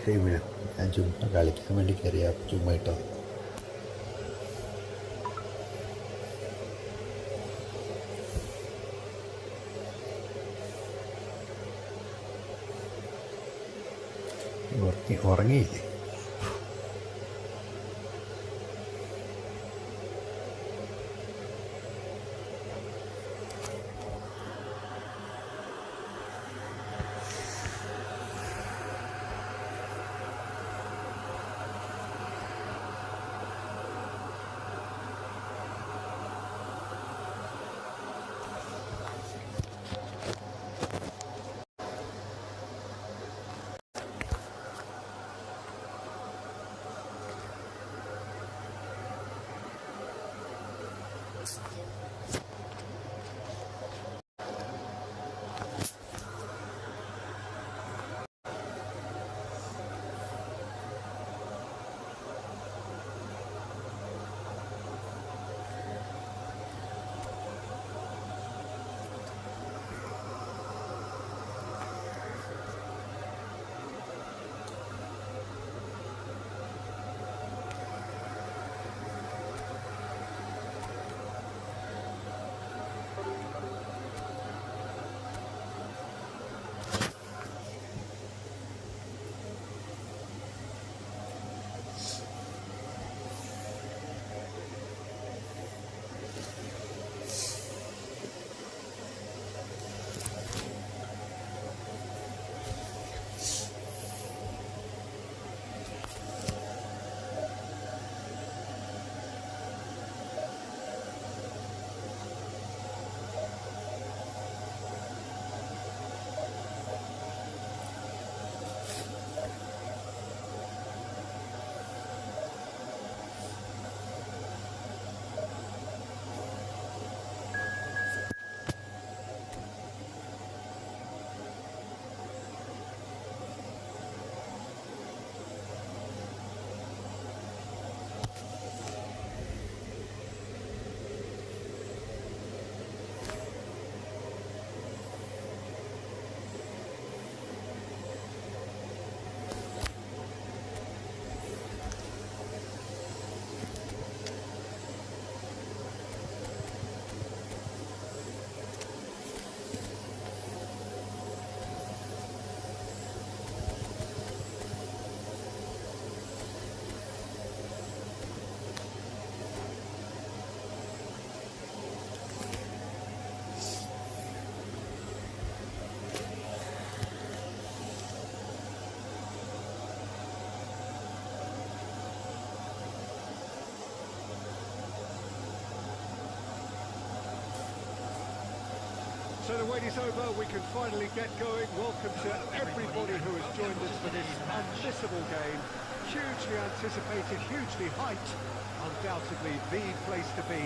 ടീമിന്. ഞാൻ ചുമ്മാ കളിക്കാൻ വേണ്ടി കയറിയ ചുമ്മാ ഇട്ടോ. ഉറങ്ങിയില്ലേ? So the wait is over, we can finally get going. Welcome to everybody who has joined us for this unmissable game. Hugely anticipated, hugely hyped. Undoubtedly the place to be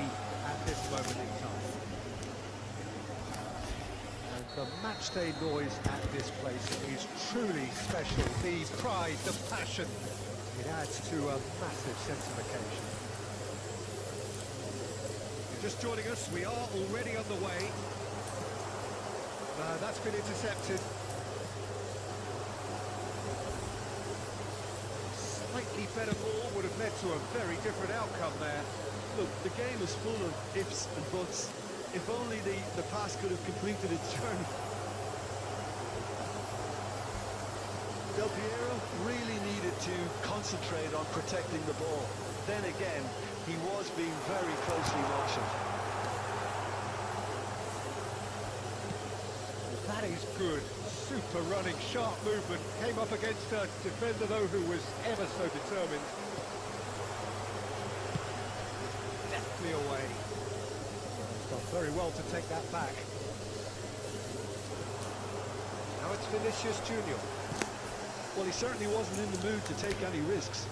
at this moment in time. And the matchday noise at this place is truly special. The pride, the passion, it adds to a massive sense of occasion. You're just joining us, we are already on the way. That's been intercepted. Slightly better ball would have led to a very different outcome there. Look, the game is full of ifs and buts. If only the pass could have completed its journey. Del Piero really needed to concentrate on protecting the ball. Then again, he was being very closely monitored. That is good. Super running, sharp movement. Came up against a defender, though, who was ever so determined. Deftly away. He's done very well to take that back. Now it's Vinicius Junior. Well, he certainly wasn't in the mood to take any risks.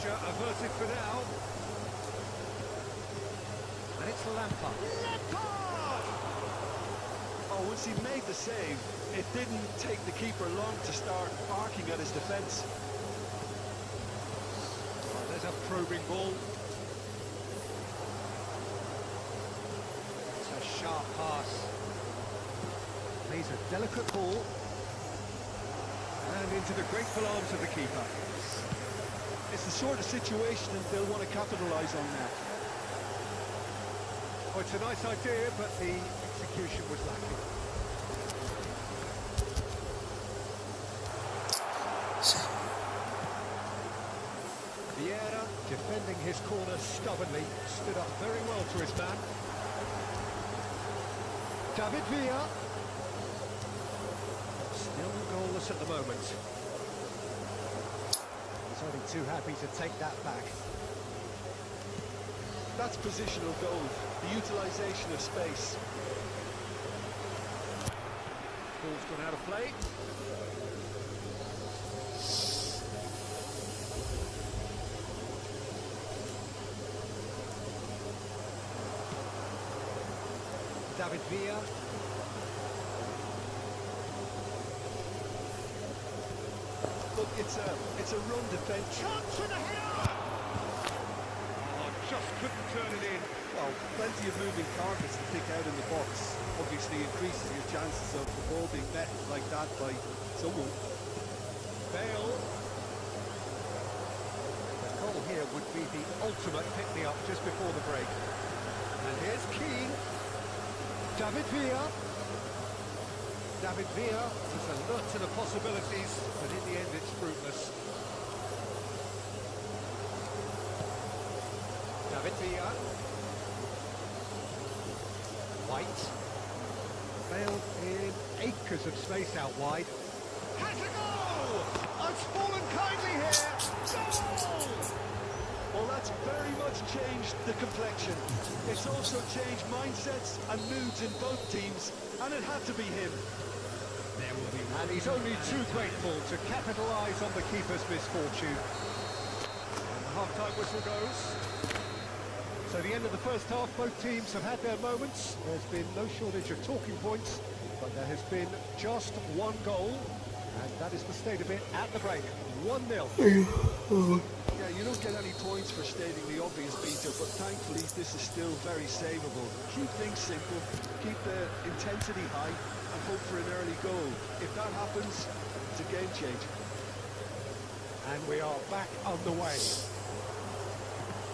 Averted for now. And it's Lampard. Lampard! Oh, once he made the save, it didn't take the keeper long to start barking at his defence. probing ball. It's a sharp pass. Plays a delicate ball. And into the grateful arms of the keeper. It's the sort of situation that they'll want to capitalise on now. Oh, it's a nice idea, but the execution was lacking. Vieira, defending his corner stubbornly, stood up very well to his man. David Villa. Still goalless at the moment. He's only too happy to take that back. That's positional goal, the utilisation of space. Ball's gone out of play. David Villa. Look, it's a run defence. Chance with a header! Oh, just couldn't turn it in. Well, plenty of moving targets to pick out in the box. Obviously increases your chances of the ball being met like that by someone. Bale. The goal here would be the ultimate pick-me-up just before the break. And here's Keane. David Villa. David Villa was alert to the possibilities, but in the end it's fruitless. David Villa. White. Bale in acres of space out wide. Has a goal! It's fallen kindly here. Goal! Well, that's very much changed the complexion. It's also changed mindsets and moods in both teams, and it had to be him. And he's only too grateful to capitalise on the keeper's misfortune. And the half-time whistle goes. So the end of the first half, both teams have had their moments. There's been no shortage of talking points, but there has been just one goal, and that is the state of it at the break. 1-0. Yeah, you don't get any points for stating the obvious, Peter, but thankfully this is still very savable. Keep things simple, keep the intensity high, and hope for an early goal. If that happens, it's a game changer. And we are back underway.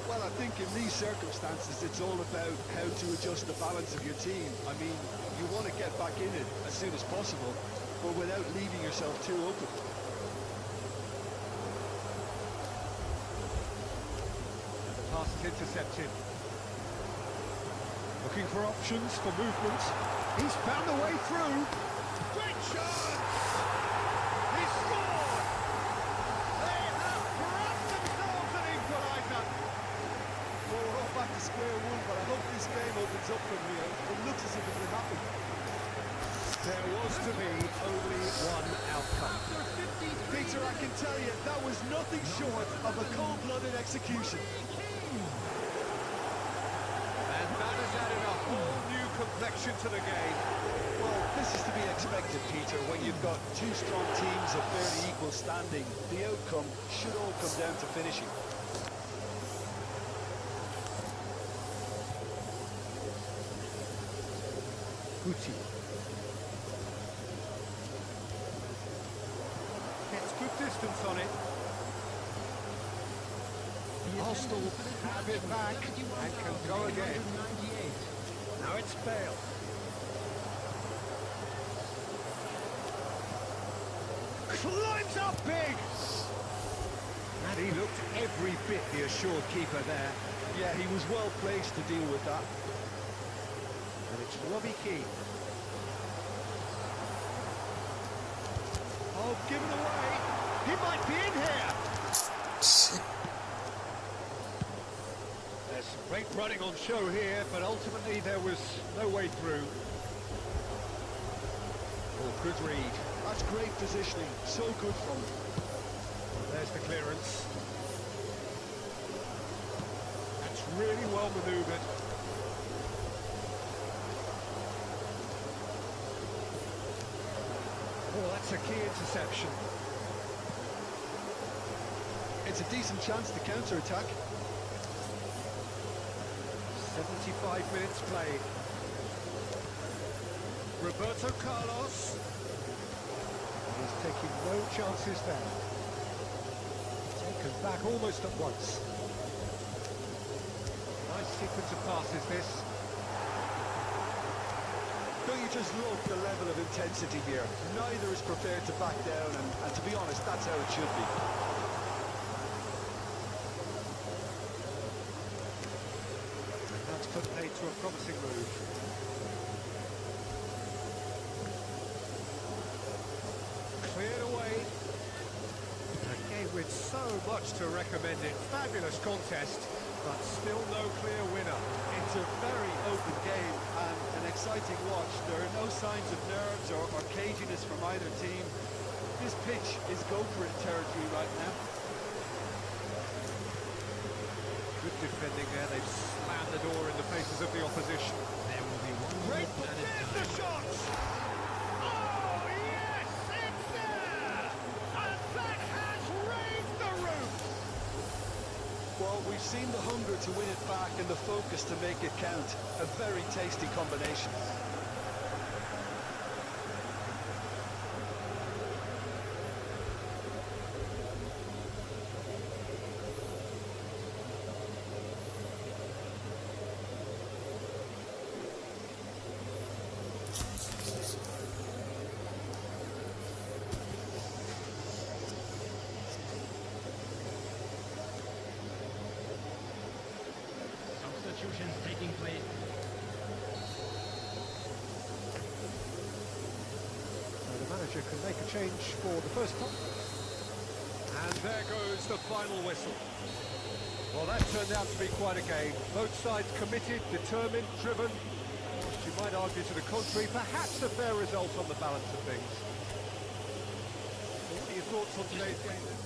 Well, I think in these circumstances, it's all about how to adjust the balance of your team. I mean, you want to get back in it as soon as possible, but without leaving yourself too open. Pass is intercepted. Looking for options for movement. He's found a way through. Great chance! He scored! They have grabbed themselves an equaliser. Well, we're off back to square one, but I hope this game opens up from here. It looks as if it will happen. There was to be only one outcome. Peter, I can tell you, that was nothing short of a cold-blooded execution. And that has added a whole new complexion to the game. Well, this is to be expected, Peter, when you've got two strong teams of fairly equal standing. The outcome should all come down to finishing. Guti. Gets good distance on it. Arsenal have it back and can go again. Now it's Bale. Climbs up big! And he looked every bit the assured keeper there. Yeah, he was well placed to deal with that. And it's Robbie Keane. Oh, given away. He might be in here. There's some great running on show here, but ultimately there was no way through. Oh, good read. That's great positioning. So good from him. There's the clearance. That's really well manoeuvred. Oh, that's a key interception. it's a decent chance to counter-attack. 75 minutes played. Roberto Carlos. He's taking no chances there. Taken back almost at once. Nice sequence of passes this. Don't you just love the level of intensity here? Neither is prepared to back down, and to be honest, that's how it should be. And that's put paid to a promising move. Cleared away. A game with so much to recommend it. Fabulous contest, but still no clear winner. It's a very open game and an exciting watch. There are no signs of nerves or caginess from either team. This pitch is go-for-it territory right now. Good defending there. They've slammed the door in the faces of the opposition. There will be one Great, more added there's the time. shot! Oh, yes, it's there! And that has raised the roof! Well, we've seen the hunger to win it back and the focus to make it count. A very tasty combination. Substitutions taking place. So the manager can make a change for the first time. And there goes the final whistle. Well, that turned out to be quite a game. Both sides committed, determined, driven. You might argue to the contrary, perhaps a fair result on the balance of things. What are your thoughts on today's game then?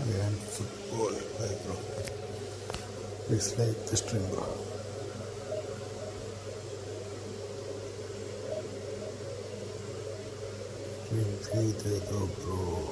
And football, hi bro. Please like the stream, bro. Stream free the bro.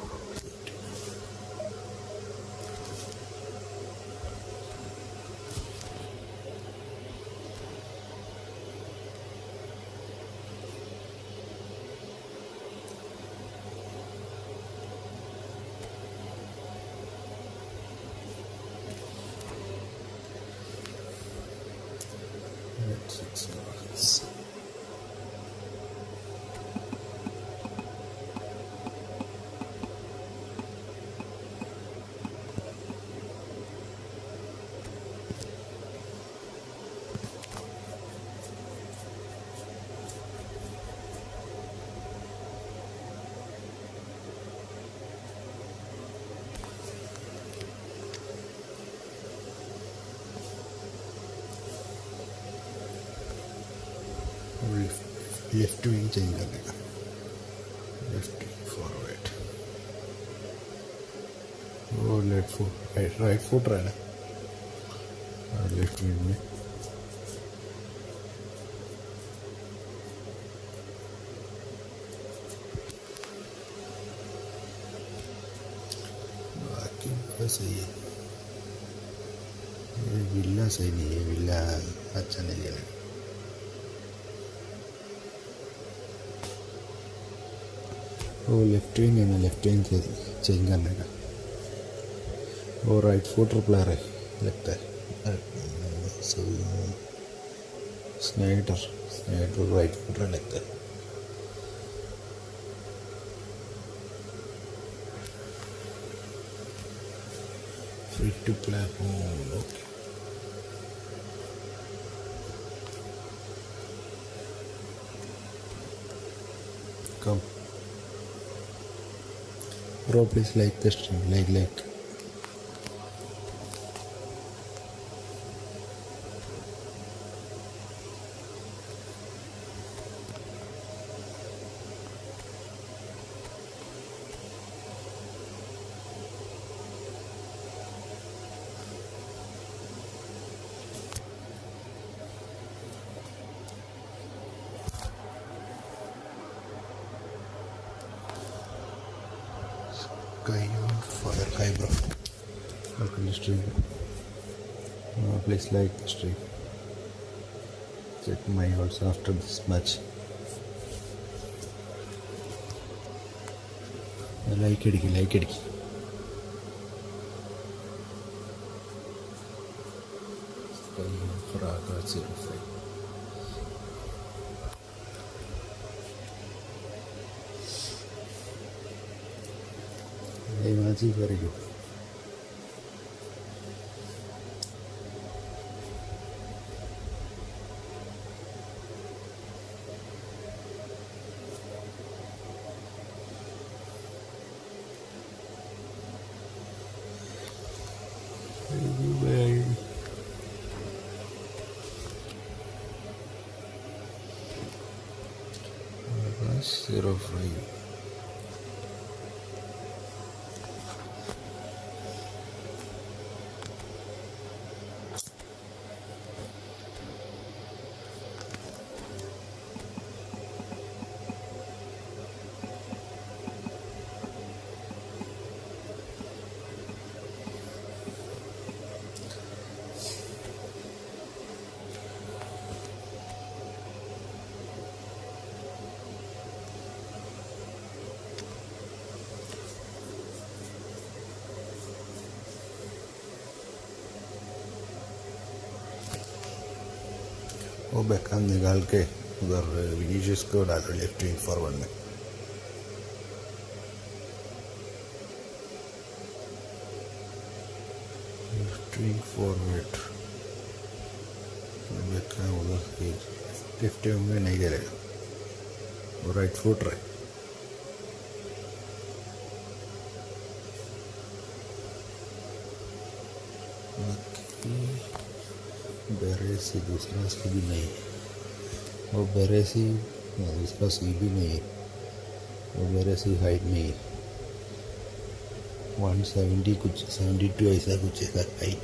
Left wing change करने का, left forward, वो left foot right foot रहा है ना left wing में। बाकी सही है, ये विला सही नहीं है, विला अच्छा नहीं है। वो लेफ्ट विंग है ना, लेफ्ट विंग चेंज करने का। वो राइट फुटर प्लेयर है लगता है, स्नाइडर राइट फुटर लगता है। Free to play, okay. Come bro, please like the stream, like. Fire, hi bro, welcome to stream. Please like the stream, check my also after this match. Like it. Fraga 05. Very good. Zero 5. वो backhand निकाल के उधर Vinicius को डालो left wing forward में। Left wing forward backhand उधर left wing में नहीं करेगा, वो राइट फुट रहे। बेरेसी दूसरा सी भी नहीं है, वो बेरेसी दूसरा सी भी नहीं है, वो बेरेसी हाइट नहीं है, 170 कुछ 72 ऐसा कुछ है हाइट।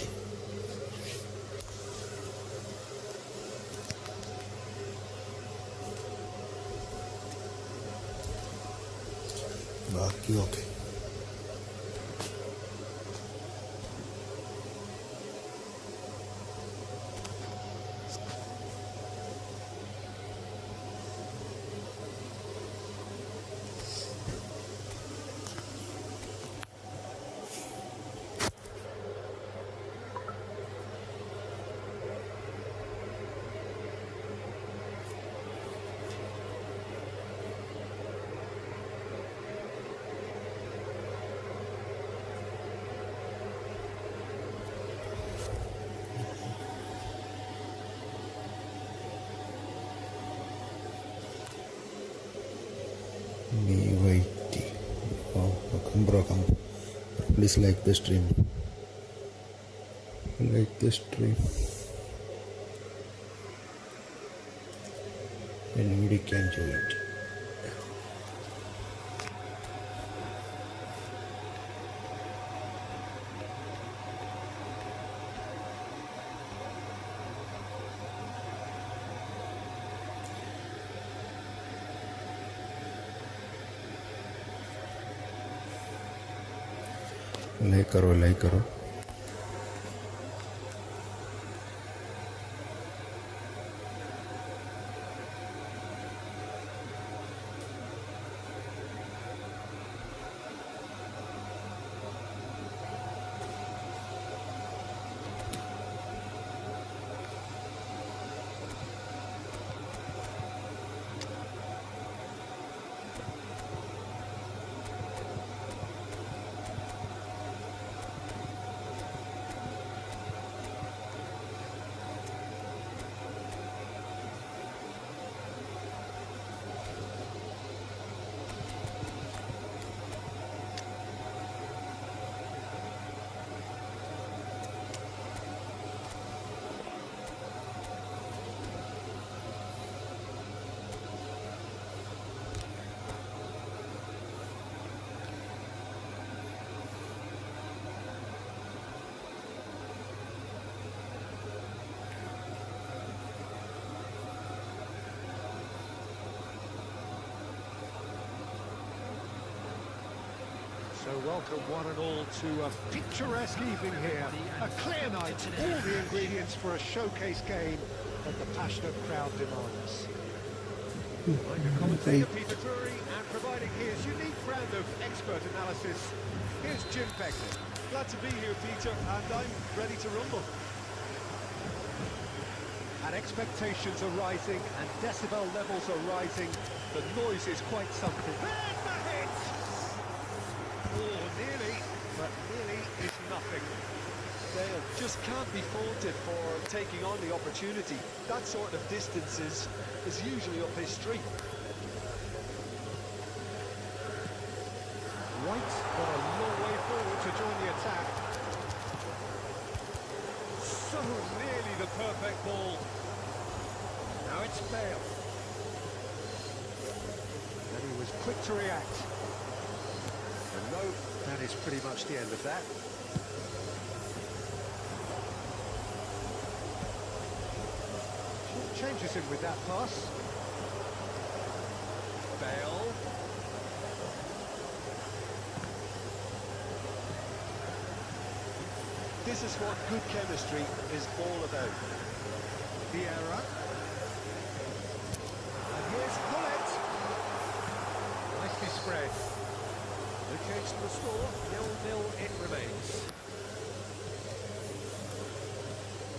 बाकी okay. Come. Please like the stream. Anybody can do it. Like करो So welcome one and all to a picturesque evening here. A clear night, all the ingredients for a showcase game that the passionate crowd demands. I'm your commentator Peter Drury, and providing his unique brand of expert analysis, here's Jim Begley. Glad to be here, Peter, and I'm ready to rumble. And expectations are rising, and decibel levels are rising. The noise is quite something. There's the hit! Oh, nearly, but nearly is nothing. Dale just can't be faulted for taking on the opportunity. That sort of distance is usually up his street. White got a long way forward to join the attack. So nearly the perfect ball. Now it's Bale. And he was quick to react. And no, that is pretty much the end of that. Changes him with that pass. Bale. This is what good chemistry is all about. Vieira. And here's Gullet. Nicely spread. No change to the score. 0-0 it remains.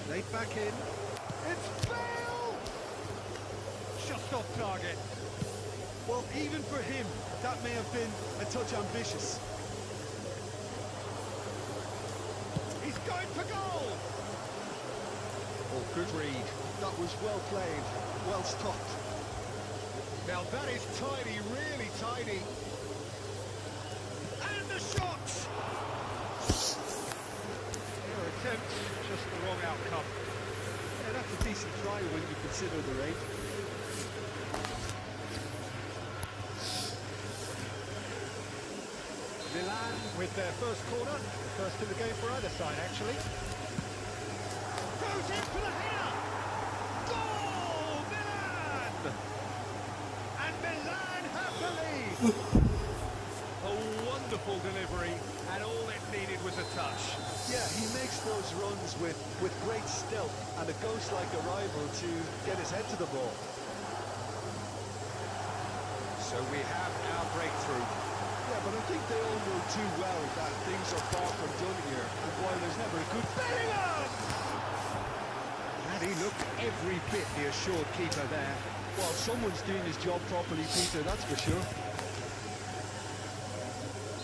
Laid back in. It's Bale! Just off target. Well, even for him, that may have been a touch ambitious. He's going for goal! Oh, good read. That was well played, well stopped. Now that is tidy, really tidy. And the shot! Their attempt, just the wrong outcome. Yeah, that's a decent try when you consider the rate. Milan with their first corner, the first in the game for either side actually. Goes in for the header! Goal! Milan! And Milan have the lead! A wonderful delivery, and all it needed was a touch. Yeah, he makes those runs with great stealth and a ghost-like arrival to get his head to the ball. So we have our breakthrough. Yeah, but I think they all know too well that things are far from done here, and while there's never a good... Bellingham! And he looked every bit the assured keeper there. Well, someone's doing his job properly, Peter, that's for sure.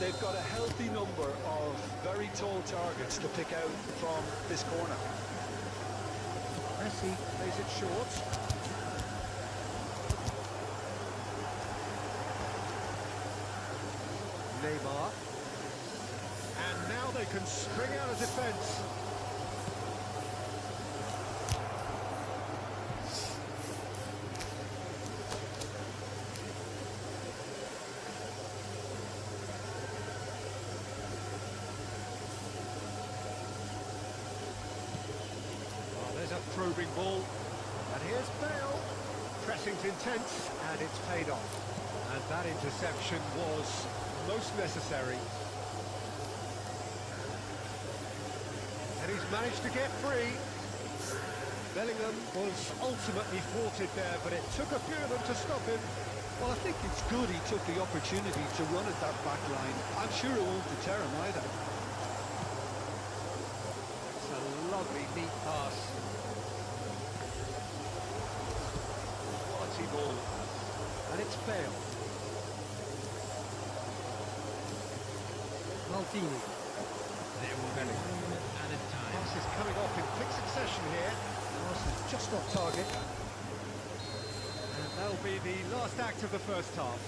They've got a healthy number of very tall targets to pick out from this corner. Messi plays it short. Neymar. And now they can spring out of defence. moving ball. And here's Bale. Pressing's intense, and it's paid off. And that interception was most necessary. And he's managed to get free. Bellingham was ultimately thwarted there, but it took a few of them to stop him. Well, I think it's good he took the opportunity to run at that back line. I'm sure it won't deter him either. It's a lovely, neat pass. Quality ball. And it's Bale. Maldini. There will be one minute added time. Pass is coming off in quick succession here. Pass is just off target. And that'll be the last act of the first half.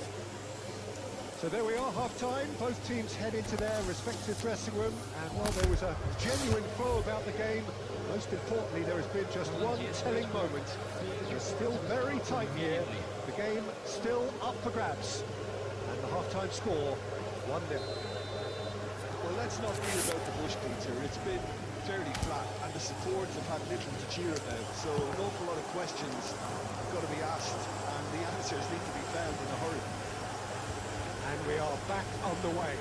So there we are, half-time. Both teams head into their respective dressing room. And while there was a genuine flow about the game, most importantly, there has been just one telling moment. It's still very tight here. The game still up for grabs. And the half-time score, 1-0. Well, let's not beat about the bush, Peter. It's been fairly flat, and the supports have had little to cheer about. So an awful lot of questions have got to be asked, and the answers need to be found in a hurry. And we are back on the way.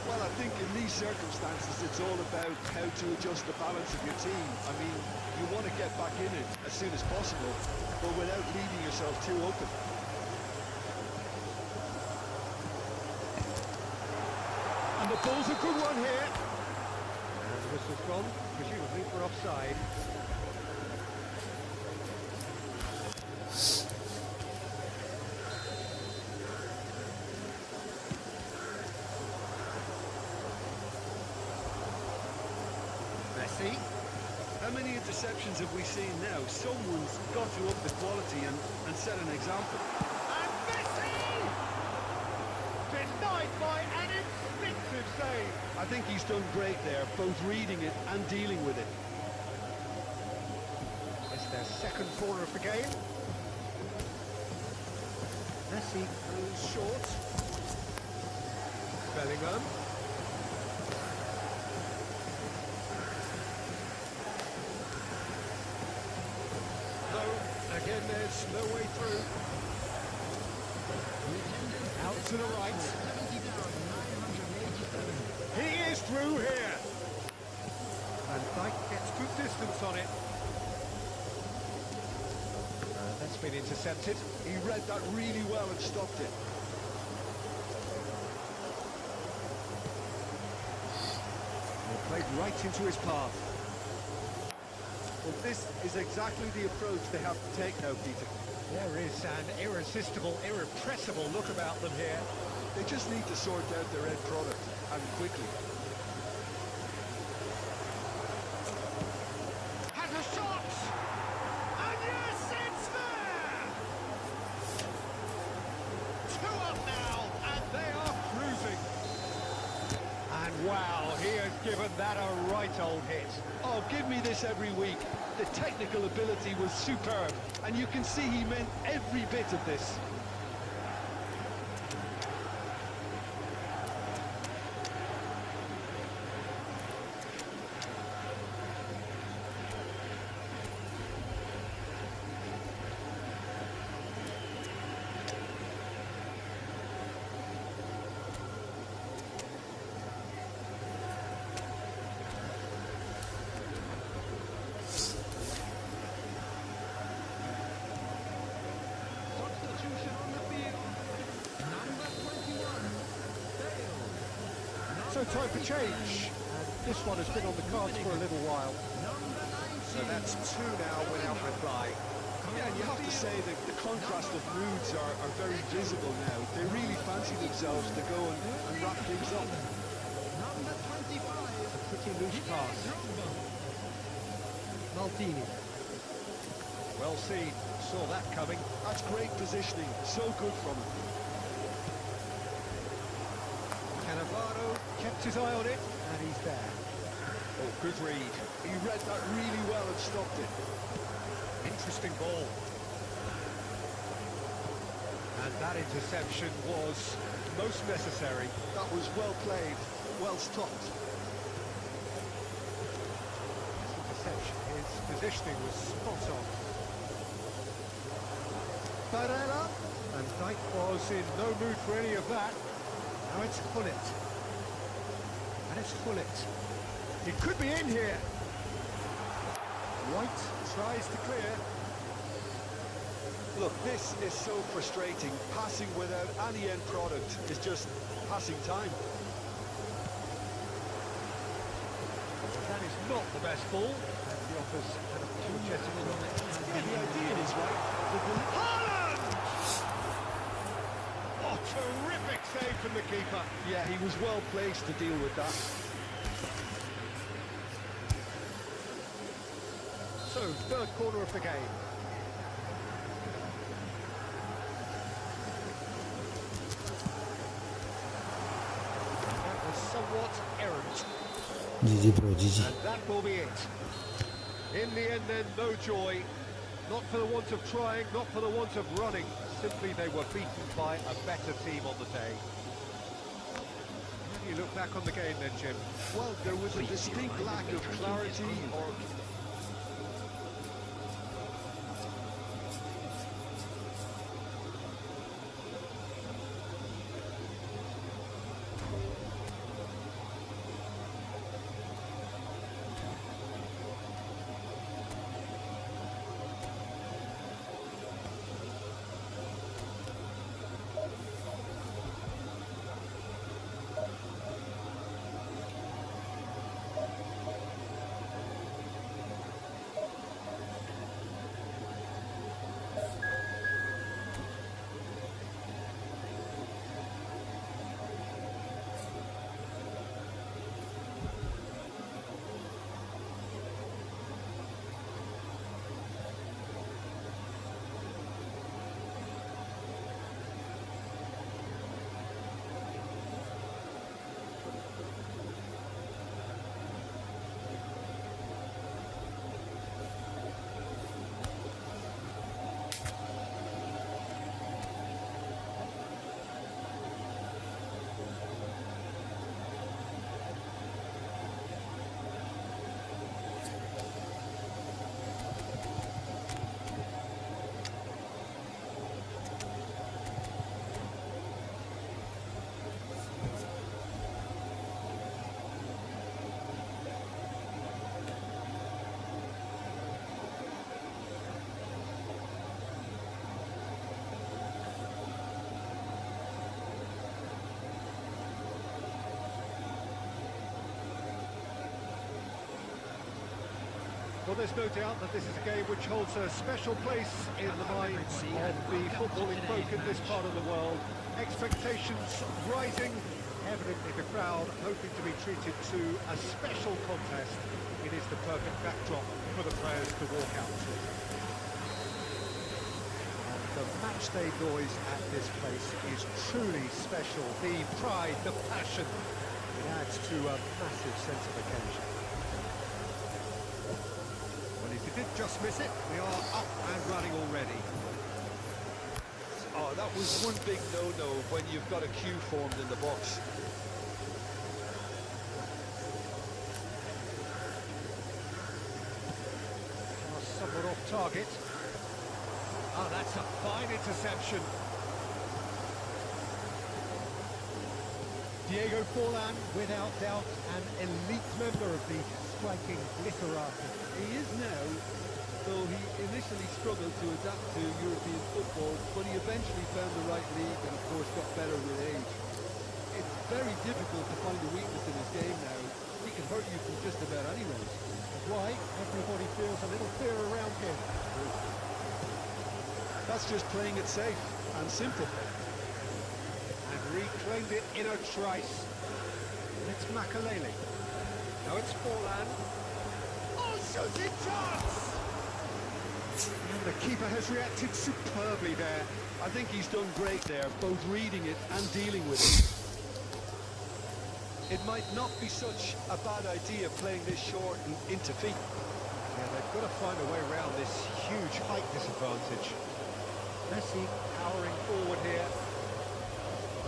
Well, I think in these circumstances, it's all about how to adjust the balance of your team. I mean, you want to get back in it as soon as possible, but without leaving yourself too open. And the ball's a good one here. And the whistle's gone, presumably for offside. Messi. How many interceptions have we seen now? Someone's got to up the quality and set an example. And Messi! Denied by an instinctive save. I think he's done great there, both reading it and dealing with it. It's their second corner of the game. Messi goes short. Bellingham. No, again there's no way through. Out to the right. He is through here. Van Dijk gets good distance on it. That's been intercepted. He read that really well and stopped it. Well, played right into his path. Well, this is exactly the approach they have to take now, Peter. There is an irresistible, irrepressible look about them here. They just need to sort out their end product, and quickly. Has a shot! And yes, it's there! 2 up now, and they are cruising. And wow, he has given that a right old hit. Oh, give me this every week. The technical ability was superb, and you can see he meant every bit of this. Substitution on the field. Number 21, Bale. So time for change. And this one has been on the cards for a little while. Number 19. So that's 2 now without reply. Yeah, and you have to say that the contrast of moods are very visible now. They really fancy themselves to go and wrap things up. Number 25. A pretty loose pass. Maldini. Well seen. Saw that coming. That's great positioning. So good from him. Cannavaro kept his eye on it, and he's there. Oh, good read. He read that really well and stopped it. Interesting ball. And that interception was most necessary. That was well played, well stopped. This interception is positioning was spot on. Barella, and Dyke was in no mood for any of that. Now it's Hullet. And it's Hullet. He could be in here. White tries to clear. Look, this is so frustrating. Passing without any end product is just passing time. That is not the best ball. And he offers an apologetic comment. Yeah, the idea is right. Haaland! Oh, terrific save from the keeper. Yeah, he was well placed to deal with that. So, third corner of the game. That was somewhat errant. GG bro, GG. And that will be it. In the end then, no joy. Not for the want of trying, not for the want of running. Simply they were beaten by a better team on the day. How do you look back on the game then, Jim? Well, there was a distinct lack of clarity or... Well, there's no doubt that this is a game which holds a special place in the minds of the footballing folk in this part of the world. Expectations rising, evidently the crowd hoping to be treated to a special contest. It is the perfect backdrop for the players to walk out to. And the matchday noise at this place is truly special. The pride, the passion, it adds to a massive sense of occasion. If you did just miss it, we are up and running already. Oh, that was one big no-no when you've got a queue formed in the box. Somewhat off target. Oh, that's a fine interception. Diego Forlan, without doubt, an elite member of the striking literati. He is now, though he initially struggled to adapt to European football, but he eventually found the right league and of course got better with age. It's very difficult to find a weakness in his game now. He can hurt you from just about anywhere. That's why everybody feels a little fear around him. That's just playing it safe and simple. And reclaimed it in a trice. It's Makalele. Now it's Forlan. Oh, shooting chance! And the keeper has reacted superbly there. I think he's done great there, both reading it and dealing with it. It might not be such a bad idea playing this short and into feet. Yeah, they've got to find a way around this huge height disadvantage. Messi powering forward here.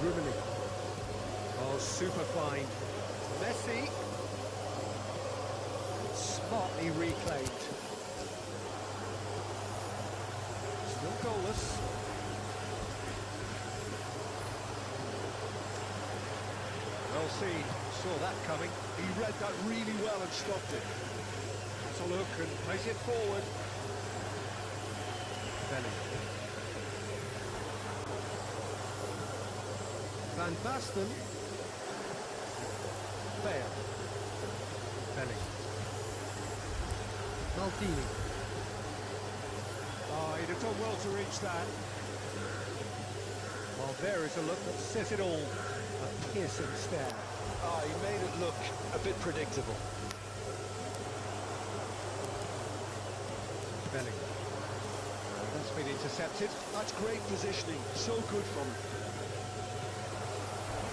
Rummenigge. Oh, super fine. Messi. Smartly reclaimed. goalless. Well seen, saw that coming. He read that really well and stopped it. Has a look and plays it forward. Belly. Van Basten. Bale. Belly. Maldini. Oh, he'd have done well to reach that. Well, there is a look that says it all. A piercing stare. Ah, he made it look a bit predictable. Belly. That's been intercepted. That's great positioning. So good from him.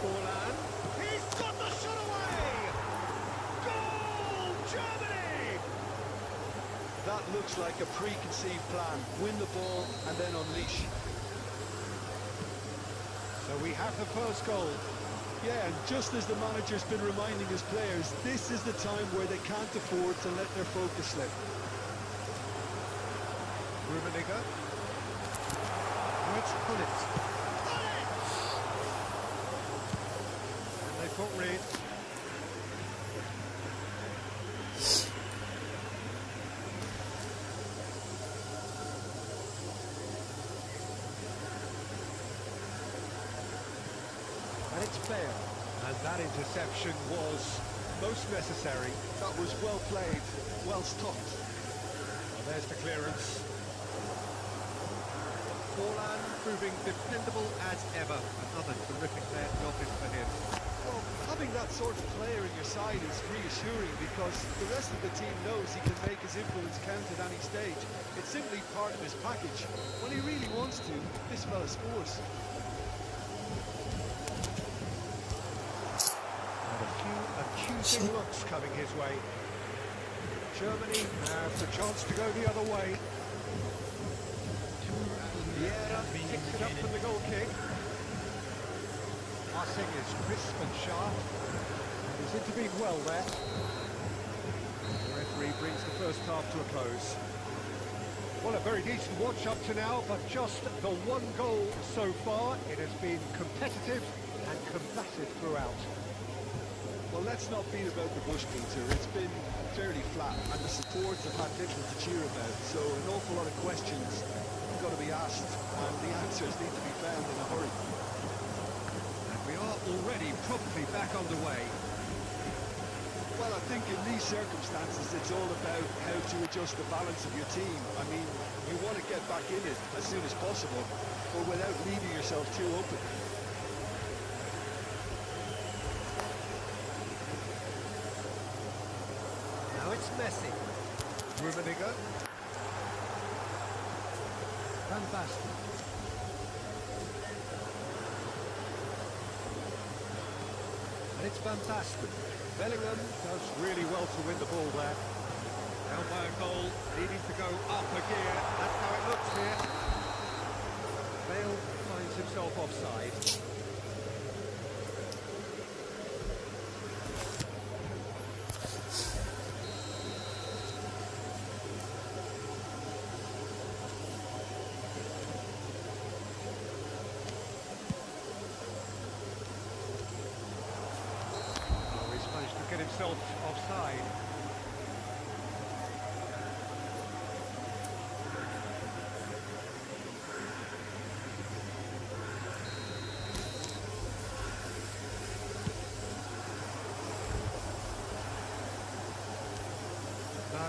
Forlan. He's got the shot away! Goal! Germany! That looks like a preconceived plan. Win the ball and then unleash. So we have the first goal. Yeah, and just as the manager's been reminding his players, this is the time where they can't afford to let their focus slip. Rummenigge. Let's pull it. And they've got rid. And it's fair. And that interception was most necessary. That was well played, well stopped. Well, there's the clearance. Forlan proving dependable as ever. Another terrific day at the office for him. Well, having that sort of player in your side is reassuring because the rest of the team knows he can make his influence count at any stage. It's simply part of his package. When he really wants to, this fella scores. And a few accusing looks coming his way. Germany have the chance to go the other way. Vieira picks it up from the goal kick. Passing is crisp and sharp. He's intervened well there. The referee brings the first half to a close. Well, a very decent watch up to now, but just the one goal so far. It has been competitive and combative throughout. Well, let's not beat about the bush, Peter. It's been fairly flat, and the supports have had little to cheer about. So an awful lot of questions have got to be asked, and the answers need to be found in a hurry. And we are already properly back underway. Well, I think in these circumstances, it's all about how to adjust the balance of your team. I mean, you want to get back in it as soon as possible, but without leaving yourself too open. Now it's Messi. Rummenigge. Van Basten. And it's Van Basten. Bellingham does really well to win the ball there. Down by a goal, needing to go up a gear. That's how it looks here. Bale finds himself offside. Get himself offside.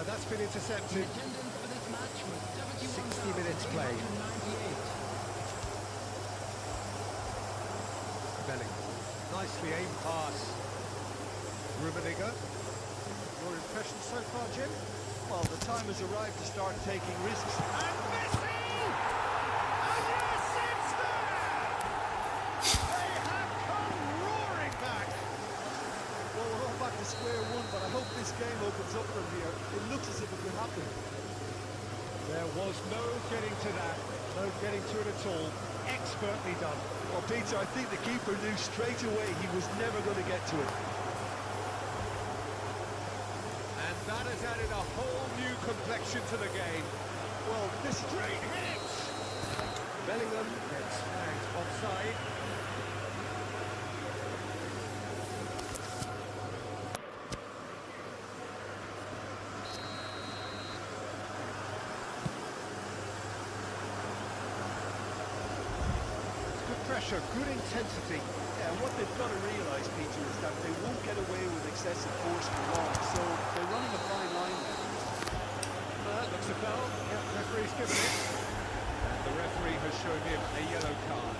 That's been intercepted. 60 minutes played. Belling. Nicely aimed pass. Rummenigge. Your impression so far, Jim? Well, the time has arrived to start taking risks. And Messi! And yes, it's there! They have come roaring back! Well, we're all back to square one, but I hope this game opens up from here. It looks as if it could happen. There was no getting to that, no getting to it at all. Expertly done. Well, Peter, I think the keeper knew straight away he was never going to get to it. And that has added a whole new complexion to the game. Well, this Great hit! Bellingham gets flagged offside. Good pressure, good intensity. Yeah, what they've got to realise, Peter, is that they won't get away with excessive force for long, so they're running a fine line there. That looks a foul. Yeah, referee's given it. And the referee has shown him a yellow card.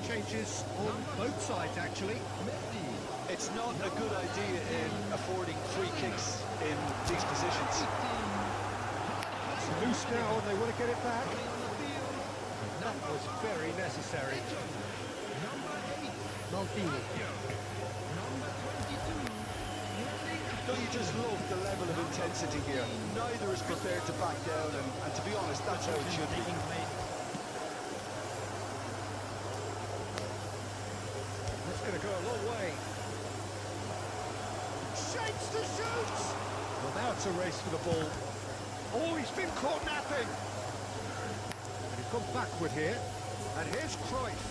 Changes on both sides, actually. It's not a good idea in affording free kicks in these positions. It's loose now and they want to get it back. That was very necessary. Maldini. Don't you just love the level of intensity here? Neither is prepared to back down, and to be honest, that's how it should be. Going to go a long way. Shapes to shoot! Well, now it's a race for the ball. Oh, he's been caught napping. And he's gone backward here. And here's Cruyff.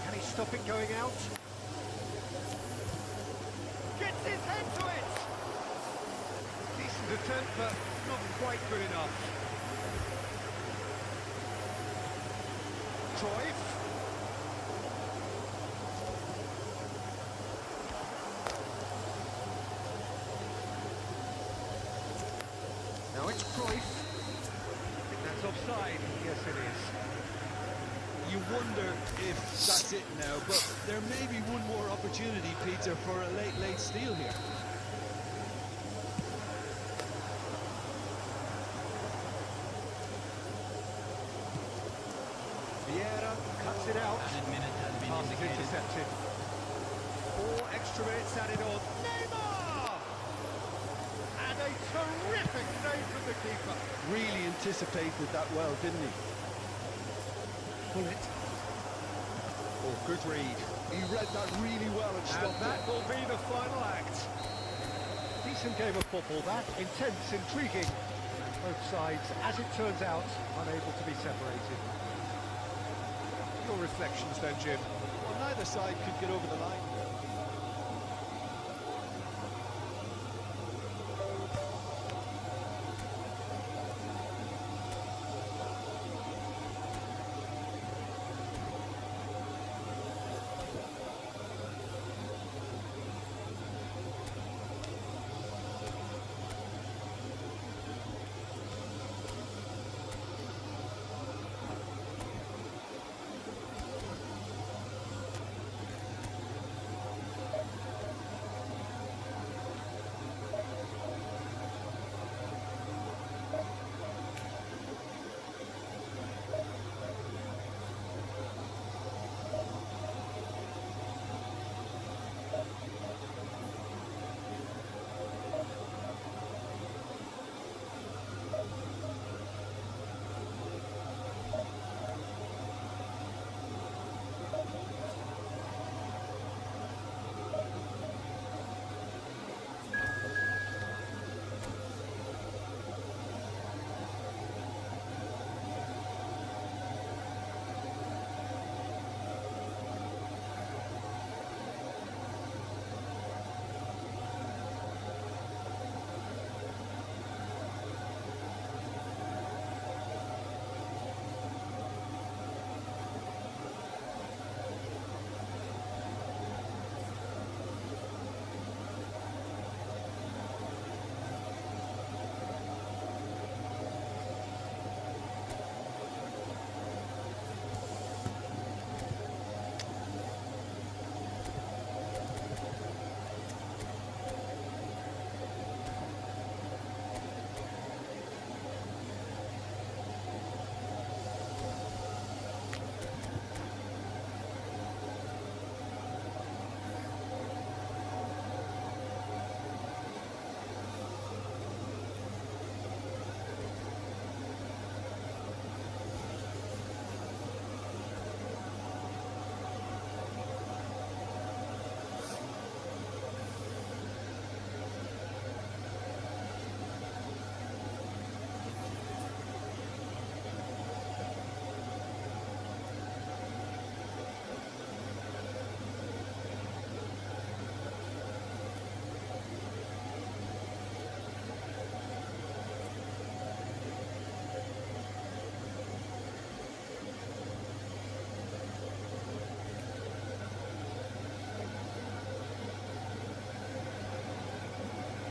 Can he stop it going out? Gets his head to it! Decent attempt, but not quite good enough. Cruyff. Now it's Cruyff. I think that's offside. Yes, it is. You wonder if that's it now, but there may be one more opportunity, Peter, for a late steal here. Vieira cuts it out. Pass is intercepted. 4 extra minutes added on. Neymar! And a terrific save from the keeper. Really anticipated that well, didn't he? Pull it. Oh, good read. He read that really well and And stopped that it. will be the final act. Decent game of football, that. Intense, intriguing. And both sides, as it turns out, unable to be separated. Your reflections then, Jim? Well, neither side could get over the line.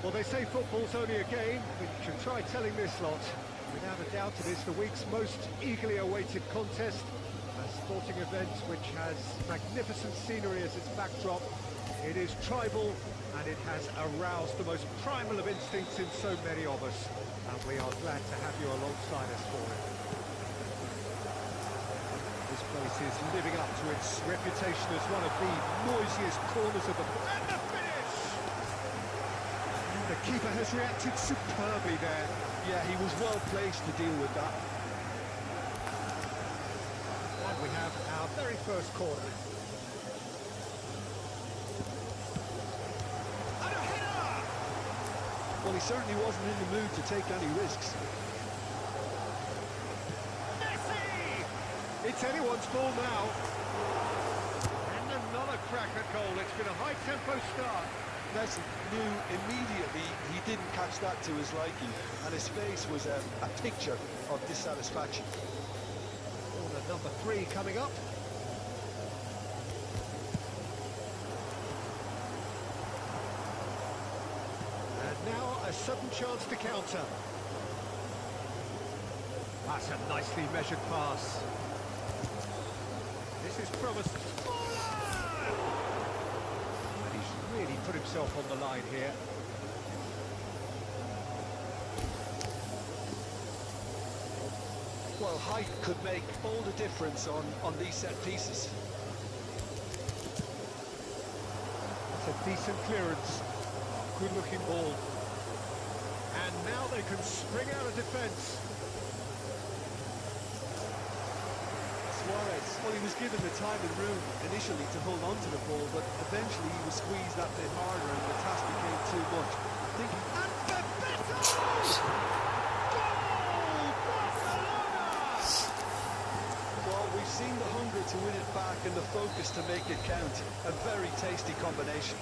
Well, they say football's only a game, but you can try telling this lot. Without a doubt, it is the week's most eagerly awaited contest. A sporting event which has magnificent scenery as its backdrop. It is tribal, and it has aroused the most primal of instincts in so many of us. And we are glad to have you alongside us for it. This place is living up to its reputation as one of the noisiest corners of the... And the finish! The keeper has reacted superbly there. Yeah, he was well placed to deal with that. And we have our very first corner. And a header! Well, he certainly wasn't in the mood to take any risks. Messi! It's anyone's ball now. And another cracker goal. It's been a high-tempo start. Messi knew immediately he didn't catch that to his liking, and his face was a picture of dissatisfaction. Corner number 3 coming up. And now a sudden chance to counter. That's a nicely measured pass. This is promised. And he's really put himself on the line here. Well, height could make all the difference on these set pieces. That's a decent clearance. Good looking ball. And now they can spring out of defence. Suarez, well, he was given the time and room initially to hold on to the ball, but eventually he was squeezed that bit harder and the task became too much. I think he... And the better! Goal! Barcelona! Well, we've seen the hunger to win it back and the focus to make it count. A very tasty combination.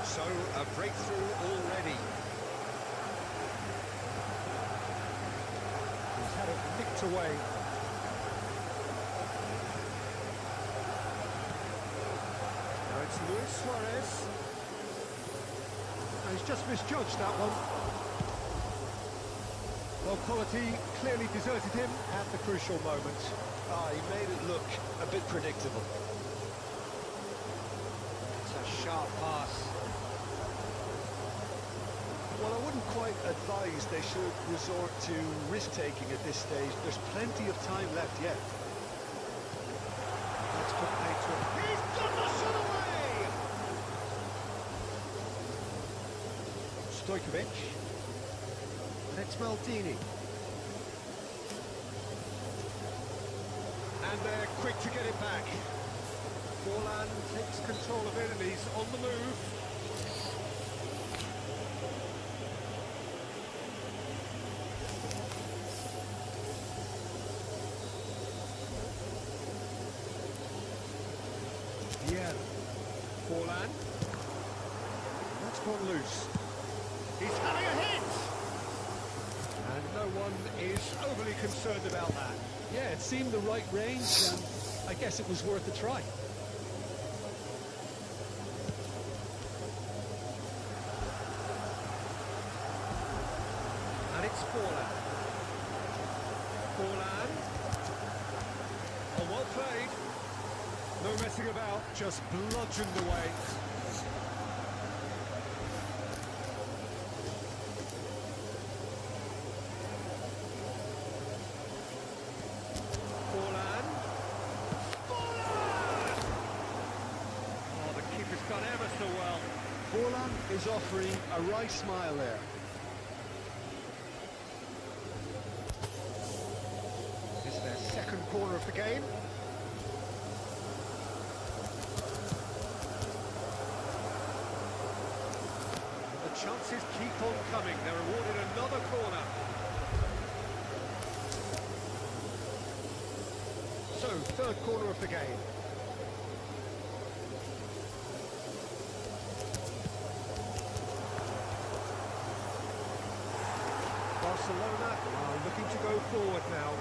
So, a breakthrough already. He's had it nicked away. Now it's Luis Suarez. And he's just misjudged that one. Well, quality clearly deserted him at the crucial moment. He made it look a bit predictable. It's a sharp pass. Well, I wouldn't quite advise they should resort to risk-taking at this stage. There's plenty of time left yet. Let's put play to him. He's got the shot away! Stojkovic. And it's Maldini. And they're quick to get it back. Forlan takes control of it and he's on the move. Yeah, Forlan. That's gone loose. He's having a hit! And no one is overly concerned about that. Yeah, it seemed the right range, and I guess it was worth a try. And it's Forlan. Forlan. Oh, well played. No messing about, just bludgeoned away. Forlan. Forlan! Oh, the keeper's done ever so well. Forlan is offering a right smile there. This is their second corner of the game. The chances keep on coming. They're awarded another corner. So, third corner of the game. Barcelona are looking to go forward now.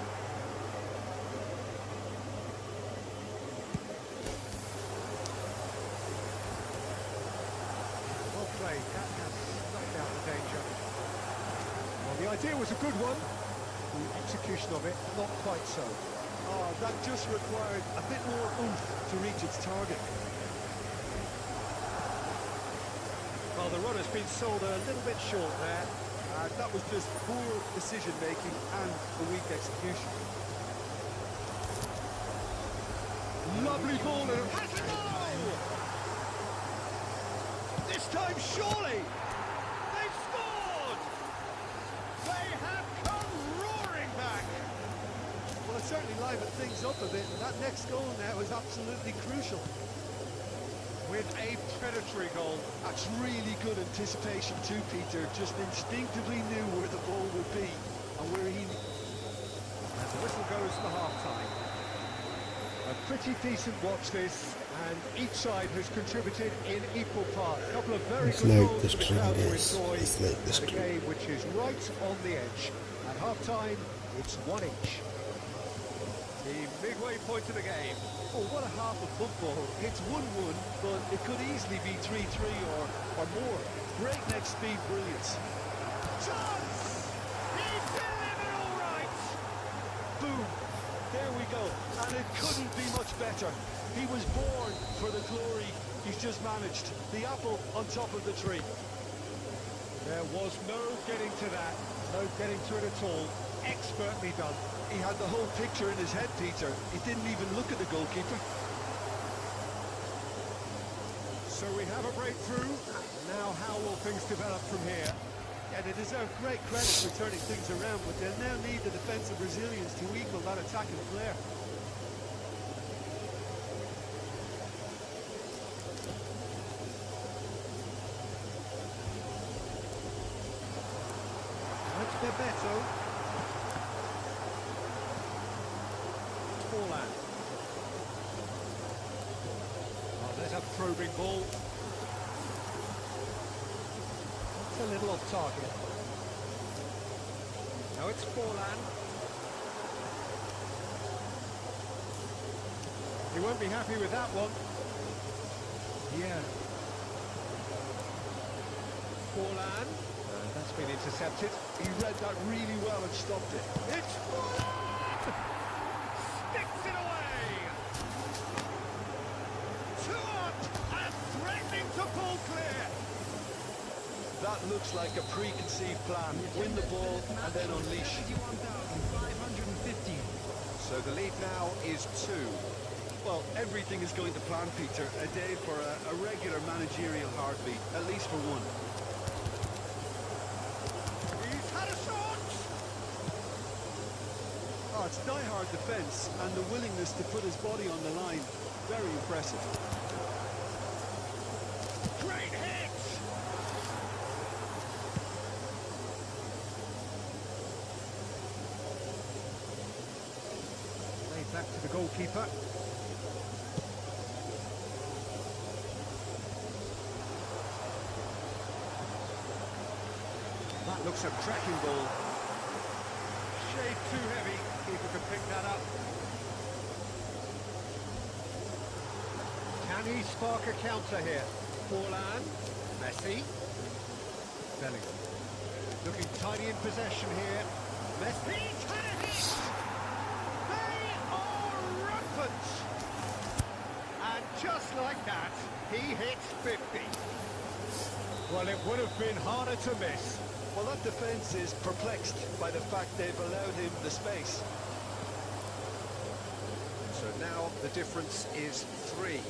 Well was a good one. The execution of it, not quite so. Oh, that just required a bit more oomph to reach its target. Well, the run has been sold a little bit short there. That was just poor decision-making and a weak execution. Lovely ball and has a goal! This time, surely! They've scored! They have come roaring back! Well, it certainly livened things up a bit, and that next goal now is absolutely crucial. With a predatory goal. That's really good anticipation too, Peter. Just instinctively knew where the ball would be and where he... And the whistle goes for half-time. A pretty decent watch this, and each side has contributed in equal part. A couple of very It's good like goals the for the string, crowd to guys. enjoy, It's like the and a string. game which is right on the edge. At half-time, it's 1 each. The midway point of the game. Oh, what a half of football. It's 1-1, but it could easily be 3-3 or more. Breakneck speed brilliance. Chance! He delivered all right! Boom! There we go. And it couldn't be much better. He was born for the glory he's just managed. The apple on top of the tree. There was no getting to that, no getting to it at all. Expertly done. He had the whole picture in his head, Peter. He didn't even look at the goalkeeper. So we have a breakthrough. Now how will things develop from here? Yeah, they deserve great credit for turning things around, but they'll now need the defensive resilience to equal that attacking flair. That's Bebeto. Forlan. Oh, there's a probing ball. It's a little off target. Now it's Forlan. He won't be happy with that one. Yeah. Forlan. That's been intercepted. He read that really well and stopped it. It's Forlan! Sticks it away! 2 up and threatening to pull clear. That looks like a preconceived plan. Win the ball and then unleash. 71,550. So the lead now is 2. Well, everything is going to plan, Peter. A day for a regular managerial heartbeat, at least for one. He's had a shot! Oh, it's die-hard defence and the willingness to put his body on the line. Very impressive. Great hit! Laid back to the goalkeeper. That looks a cracking ball. Shade too heavy. Keeper can pick that up. Can he spark a counter here? Forlan, Messi, Bellingham. Looking tidy in possession here. Messi, he's had a hit! They are rampant! And just like that, he hits 50. Well, it would have been harder to miss. Well, that defence is perplexed by the fact they've allowed him the space. So now the difference is 3.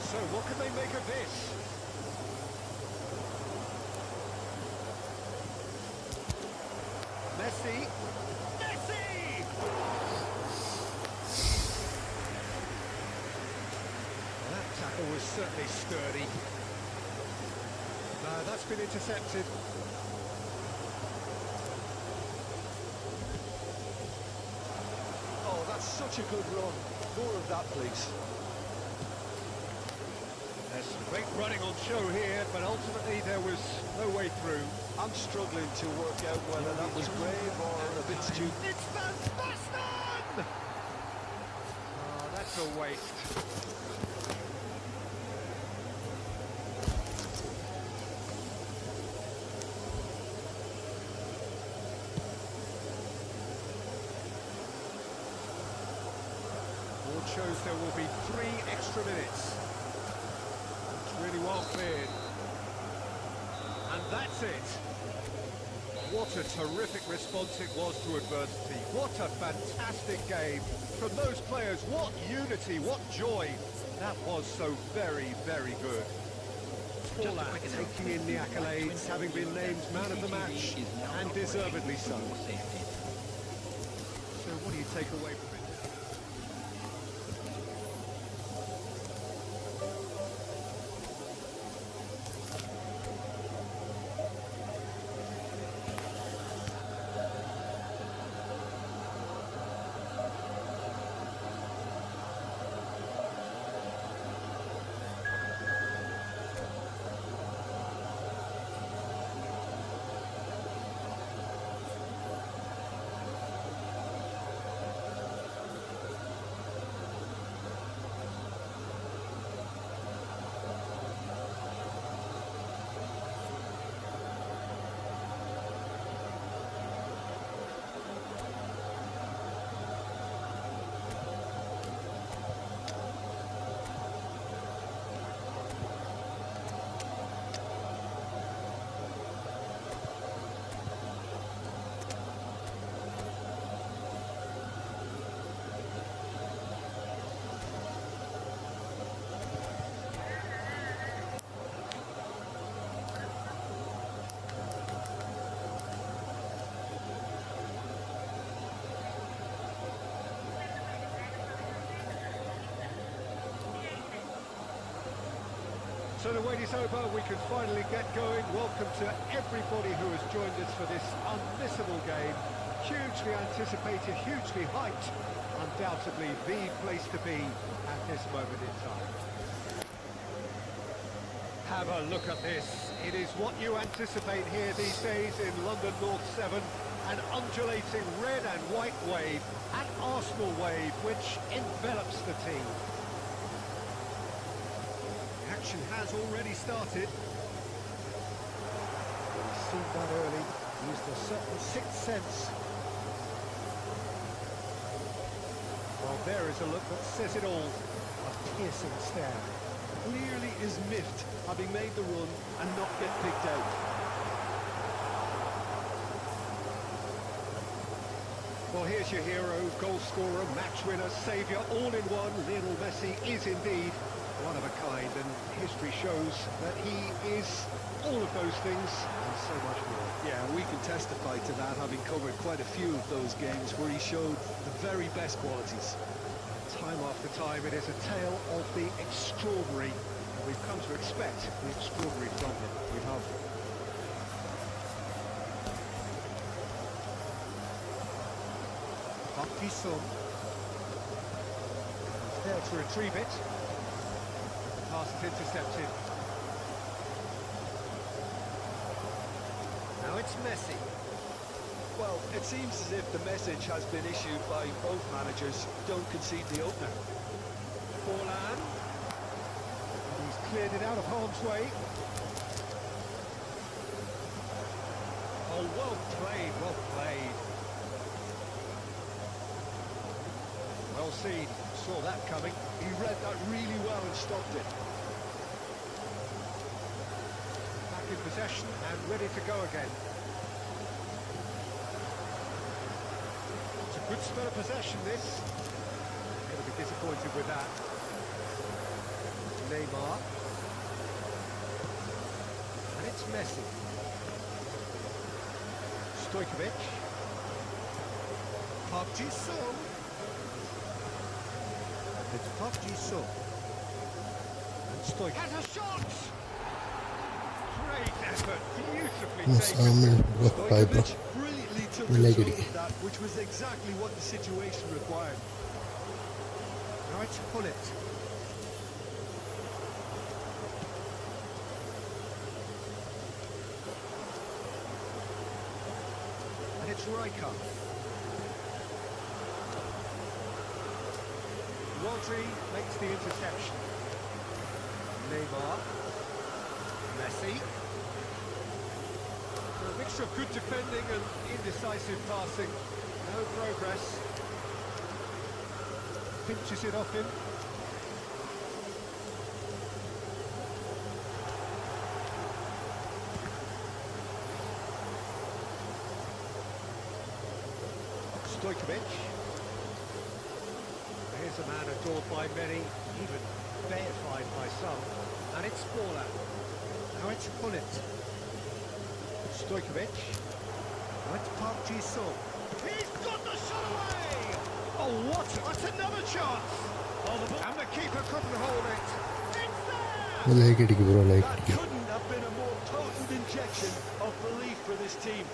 So what can they make of this? Messi! Messi! Well, that tackle was certainly sturdy. No, that's been intercepted. Oh, that's such a good run. More of that, please. There's some great running on show here, but ultimately there was no way through. I'm struggling to work out whether that was brave or a bit stupid. It's Van Basten! Oh, that's a waste. shows there will be 3 extra minutes. It's really well cleared. And that's it. What a terrific response it was to adversity. What a fantastic game from those players. What unity, what joy. That was so very, very good. Paul taking in the accolades, having been named man of the match, and deservedly so. So what do you take away from it? So the wait is over, we can finally get going. Welcome to everybody who has joined us for this unmissable game. Hugely anticipated, hugely hyped. Undoubtedly the place to be at this moment in time. Have a look at this. It is what you anticipate here these days in London North 7. An undulating red and white wave, an Arsenal wave which envelops the team. Action has already started. We've seen that early. Used a certain sixth sense. Well, there is a look that says it all. A piercing stare. Clearly is miffed, having made the run and not get picked out. Well, here's your hero, goal scorer, match winner, saviour, all in one. Lionel Messi is indeed one of a kind, and history shows that he is all of those things and so much more. Yeah, we can testify to that, having covered quite a few of those games where he showed the very best qualities. Time after time, it is a tale of the extraordinary, and we've come to expect the extraordinary from him. We have. Son. He's there to retrieve it. The pass is intercepted. Now it's Messi. Well, it seems as if the message has been issued by both managers: don't concede the opener. Forlan. He's cleared it out of harm's way. Oh, well played, well played. Well seen, saw that coming. He read that really well and stopped it. Back in possession and ready to go again. It's a good spell of possession, this. Going to be disappointed with that. Neymar. And it's Messi. Stojkovic. Partiso. It's Partiso. And Stojkovic. Has a shot! Great effort, beautifully taken. Stojkovic brilliantly took control of that, which was exactly what the situation required. Now it's Pullet. And it's Rijkaard. Rodri makes the interception. Neymar. Messi. A mixture of good defending and indecisive passing. No progress. pinches it off him. Stojkovic. Here's a man adored by many, even deified by some. And it's Spora. Now it's Bullet. Stojkovic. Now it's Park Ji-sung. He's got the shot away! Oh, what? That's another chance! Oh, and the keeper couldn't hold it. It's there! Like it, bro, like That it. couldn't have been a more potent injection of belief for this team.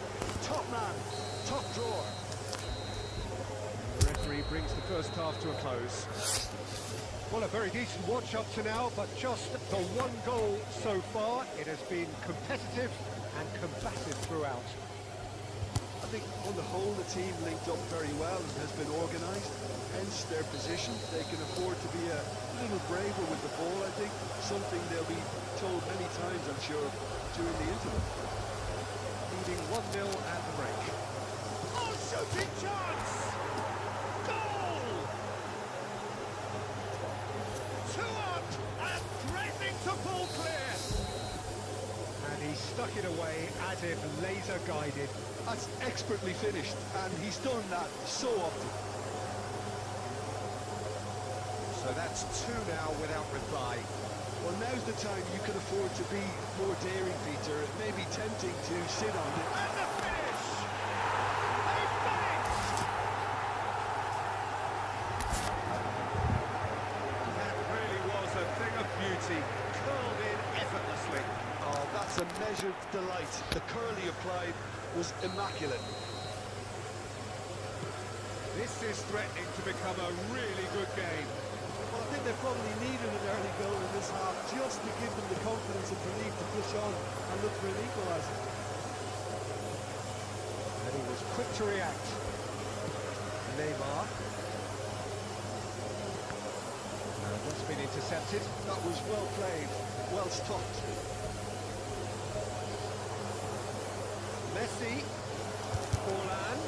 Top man, top drawer. The referee brings the first half to a close. Well, a very decent watch up to now, but just the one goal so far. It has been competitive and combative throughout. I think on the whole the team linked up very well and has been organised, hence their position. They can afford to be a little braver with the ball, I think. Something they'll be told many times, I'm sure, during the interval. Leading 1-0 at the break. Oh, shooting chance! Goal! 2 up and threatening to pull clear. And he stuck it away as if laser guided. That's expertly finished, and he's done that so often. So that's 2 now without reply. Well, now's the time you can afford to be more daring, Peter. It may be tempting to sit on it. And the finish! They finished! That really was a thing of beauty, curled in effortlessly. Oh, that's a measured delight. The curl he applied was immaculate. This is threatening to become a really good game. Well, I think they probably needed an early goal in this half just to give them the confidence and belief to push on and look for an equaliser. And he was quick to react. Neymar. And that's been intercepted. That was well played, well stopped. Messi. Forlan.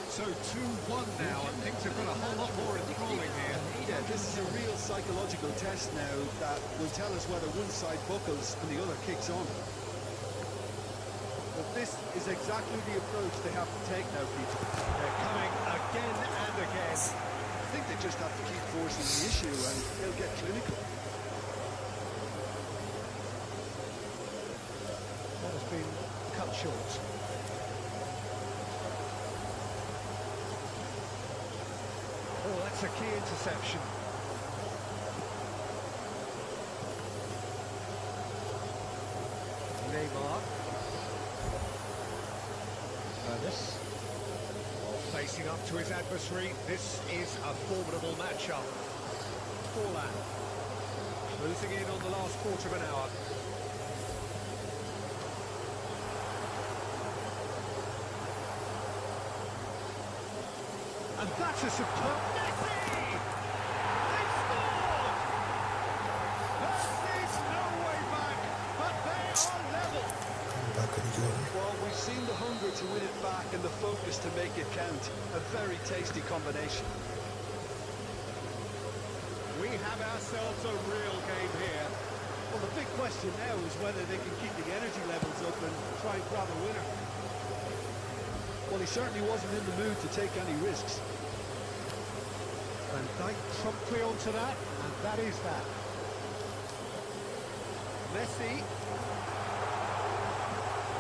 So 2-1 now, and things have got a whole lot more enthralling here. Yeah, this is a real psychological test now that will tell us whether one side buckles and the other kicks on. But this is exactly the approach they have to take now, Peter. They're coming again and again. I think they just have to keep forcing the issue and they'll get clinical. That has been cut short. Oh, that's a key interception. Neymar. This. While facing up to his adversary, this is a formidable matchup. Forlan. Closing in on the last quarter of an hour. And that's a superb Messi! They scored! There's no way back, but they are level. Well, we've seen the hunger to win it back and the focus to make it count. A very tasty combination. We have ourselves a real game here. Well, the big question now is whether they can keep the energy levels up and try and grab a winner. Well, he certainly wasn't in the mood to take any risks. Van Dijk promptly onto that, and that is that. Messi.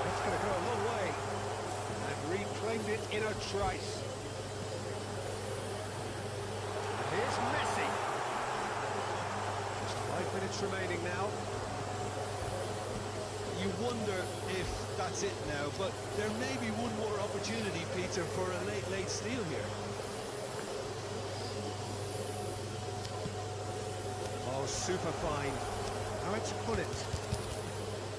That's going to go a long way. And reclaimed it in a trice. And here's Messi. Just 5 minutes remaining now. You wonder if that's it now, but there may be one more opportunity, Peter, for a late steal here. Oh, super fine. Now it's Bullet.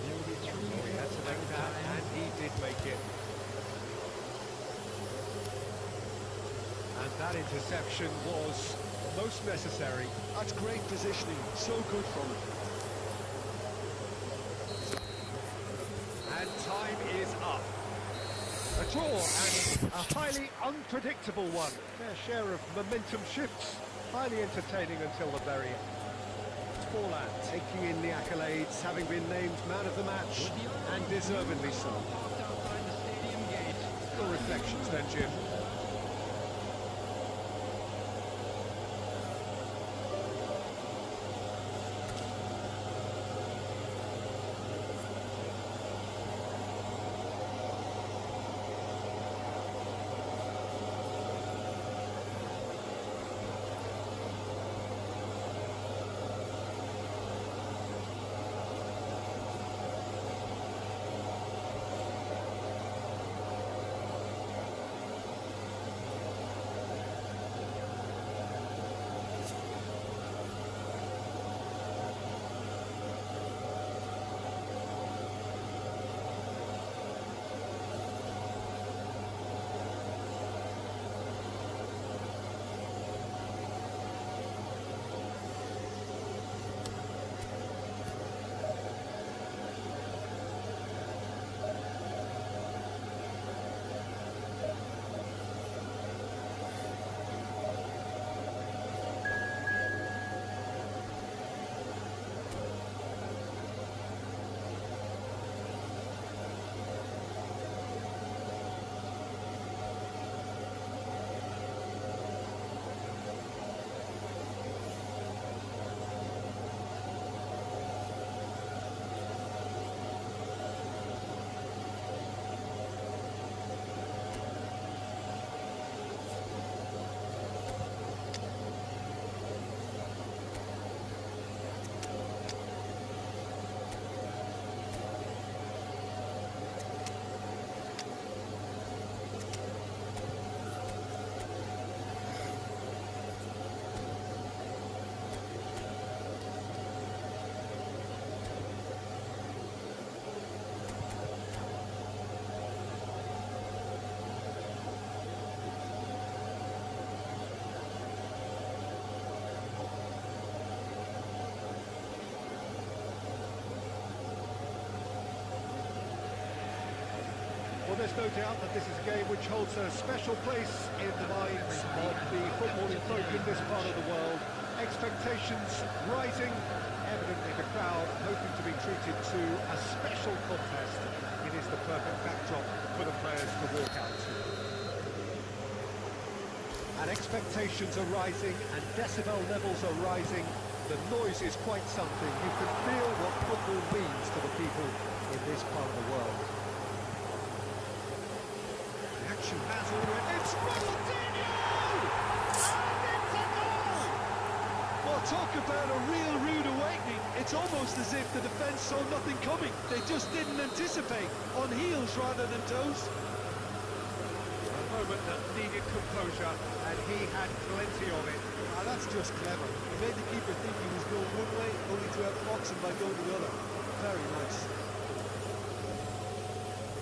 Oh, he had to make that, and he did make it. And that interception was most necessary. That's great positioning, so good from him. And time is up. A A draw and a highly unpredictable one. Fair share of momentum shifts. Highly entertaining until the very end. Spaulding taking in the accolades, having been named man of the match, and deservedly so. Parked outside the stadium gate. Your reflections then, Jim. Well, there's no doubt that this is a game which holds a special place in the minds of the footballing folk in this part of the world. Expectations rising, evidently the crowd hoping to be treated to a special contest. It is the perfect backdrop for the players to walk out to. And expectations are rising and decibel levels are rising. The noise is quite something. You can feel what football means to the people in this part of the world. Action has already... It's Ronaldinho! And it's a goal! Well, talk about a real rude awakening. It's almost as if the defence saw nothing coming. They just didn't anticipate. On heels rather than toes. A moment that needed composure, and he had plenty of it. Ah, that's just clever. He made the keeper think he was going one way, only to outfox him by going the other. Very nice.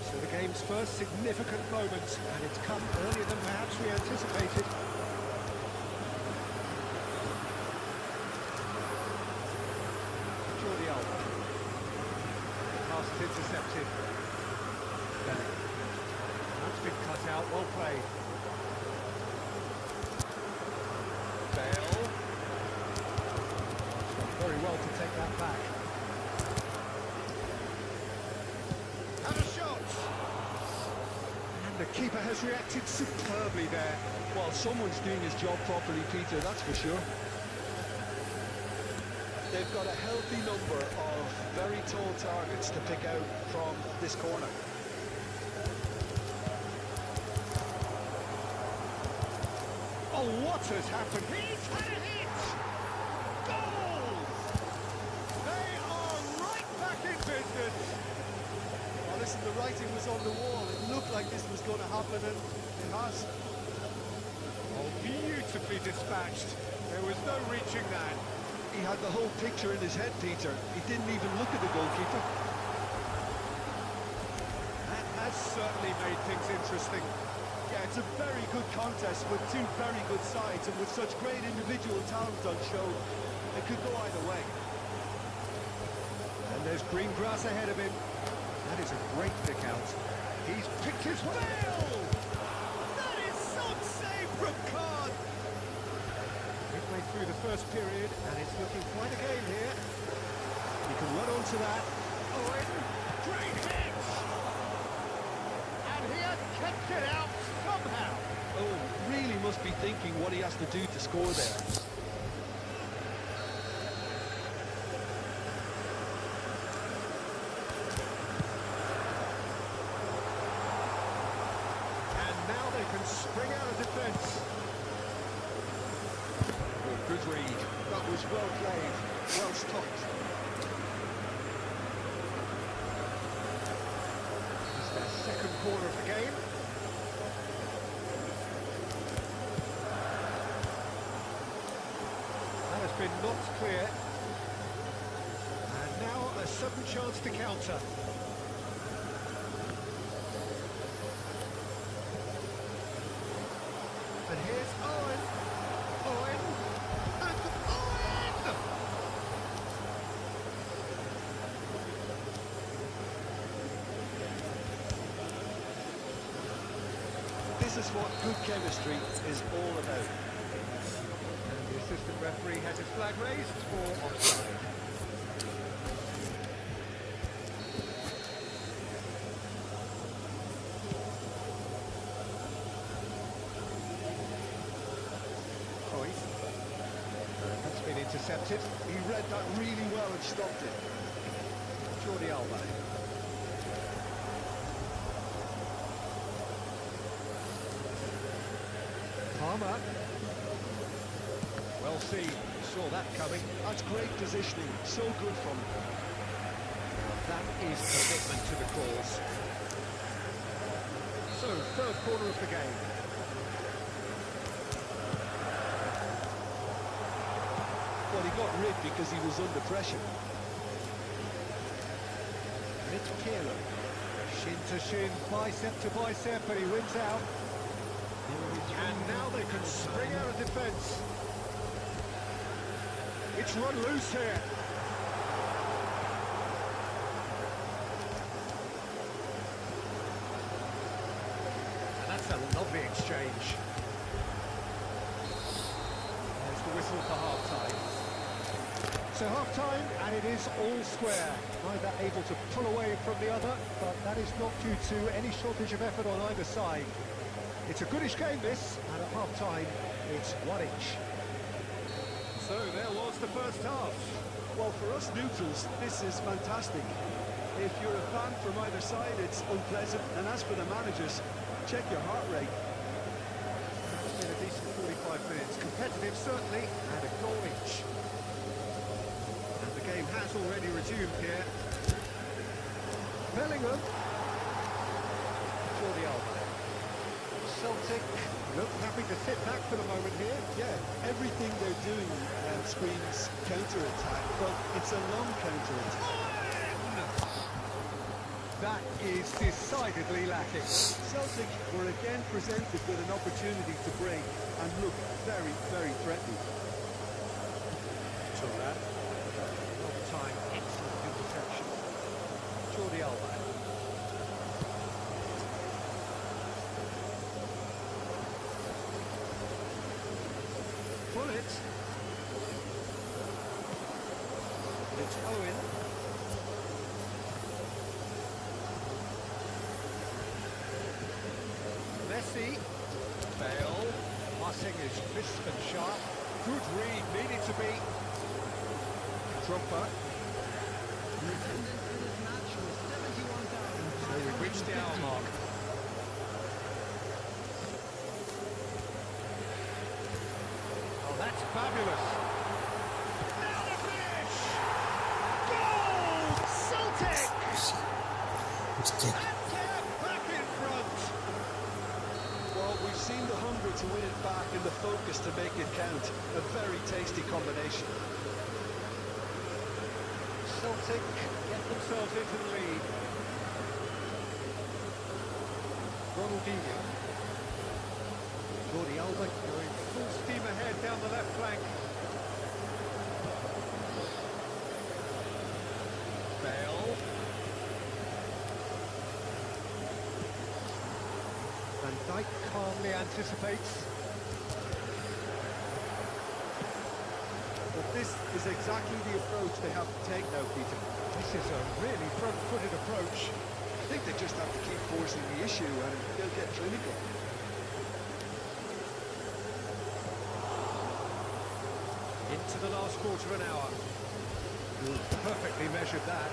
So the game's first significant moment, and it's come earlier than perhaps we anticipated. Jordi Alba. Pass is intercepted. Bellingham. That's been cut out, well played. Bale. He's done very well to take that back. And a shot! And the keeper has reacted superbly there. Well, someone's doing his job properly, Peter, that's for sure. They've got a healthy number of very tall targets to pick out from this corner. Oh, what has happened? He's had a hit! Goal! They are right back in business. Well, listen, the writing was on the wall. It looked like this was going to happen, and it has. Oh, beautifully dispatched. There was no reaching that. He had the whole picture in his head, Peter. He didn't even look at the goalkeeper. That has certainly made things interesting. Yeah, it's a very good contest with two very good sides, and with such great individual talent on show, it could go either way. And there's green grass ahead of him. That is a great pick out. He's picked his way. That is some save from Khan. Midway through the first period, and it's looking quite a game here. He can run onto that. Owen, great hit! And he has kept it out somehow. Oh, really must be thinking what he has to do to score there. And now they can spring out of defence. Good read. That was well played, well stopped. It's their second corner of the game. That has been knocked clear. And now a sudden chance to counter. And here's Owen. Owen. And Owen! This is what good chemistry is all about. And the assistant referee has his flag raised for offside. Hoist. And that's been intercepted. He read that really well and stopped it. Jordi Alba. Palmer. Well seen. Saw that coming. That's great positioning. So good from him. That is commitment to the cause. So, third quarter of the game. Well, he got rid because he was under pressure. It's Kieran. Shin to shin, bicep to bicep, and he wins out. And now they can spring out of defence. It's run loose here. And that's a lovely exchange. There's the whistle for half-time. So half-time, and it is all square. Neither able to pull away from the other, but that is not due to any shortage of effort on either side. It's a goodish game, this, and at half-time, it's 1 each. So there was the first half. Well, for us neutrals, this is fantastic. If you're a fan from either side, it's unpleasant. And as for the managers, check your heart rate. It's been a decent 45 minutes. Competitive, certainly, and a goal each. And the game has already resumed here. Bellingham. Jordi Alba. Celtic look happy to sit back for the moment here. Yeah, everything they're doing screams counter-attack, but it's a long counter-attack. That is decidedly lacking. Celtic were again presented with an opportunity to break and look very, very threatening. Turan. Long time, excellent interception. Jordi Alba. Bullet. It's Owen. Messi. Bale. Passing is crisp and sharp. Good read, needed to be. Trumper. Attendance in this match was 71,500. So we reached the hour mark. Oh, that's fabulous. Now the finish! Goal! Celtic! And they're back in front. Well, we've seen the hunger to win it back and the focus to make it count. A very tasty combination. Celtic get themselves into the lead. Ronaldinho. Jordi Alba going full steam ahead down the left flank. Bale. Dyke calmly anticipates. But this is exactly the approach they have to take now, Peter. This is a really front-footed approach. I think they just have to keep forcing the issue and they'll get clinical. Into the last quarter of an hour. Perfectly measured that.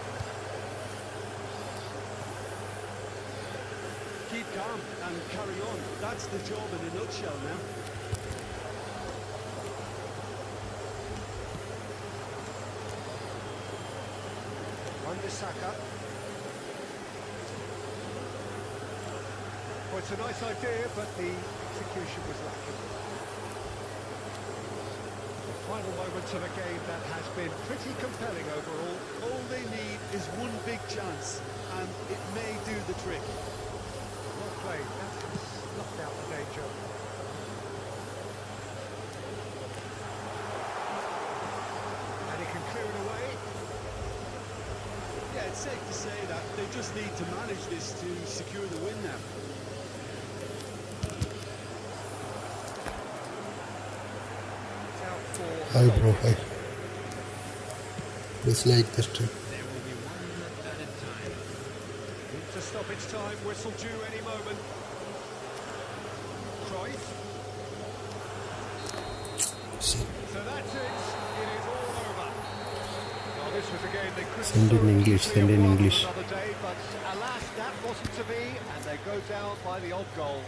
Keep calm and carry on. That's the job in a nutshell now. Saka. Well, it's a nice idea, but the execution was lacking. The final moments of a game that has been pretty compelling overall. All they need is one big chance, and it may do the trick. Well played, that has knocked out the danger. And he can clear it away. Yeah, it's safe to say that they just need to manage this to secure the win now. It's out for... Hi bro, hi. Please like the stream. There will be one at a time. Into stoppage time, whistle due any moment. Cruyff. See. So that's it. It is all over. Well, this was a game they could Send in English, send in English. another day, but alas, that wasn't to be, and they go down by the odd goal.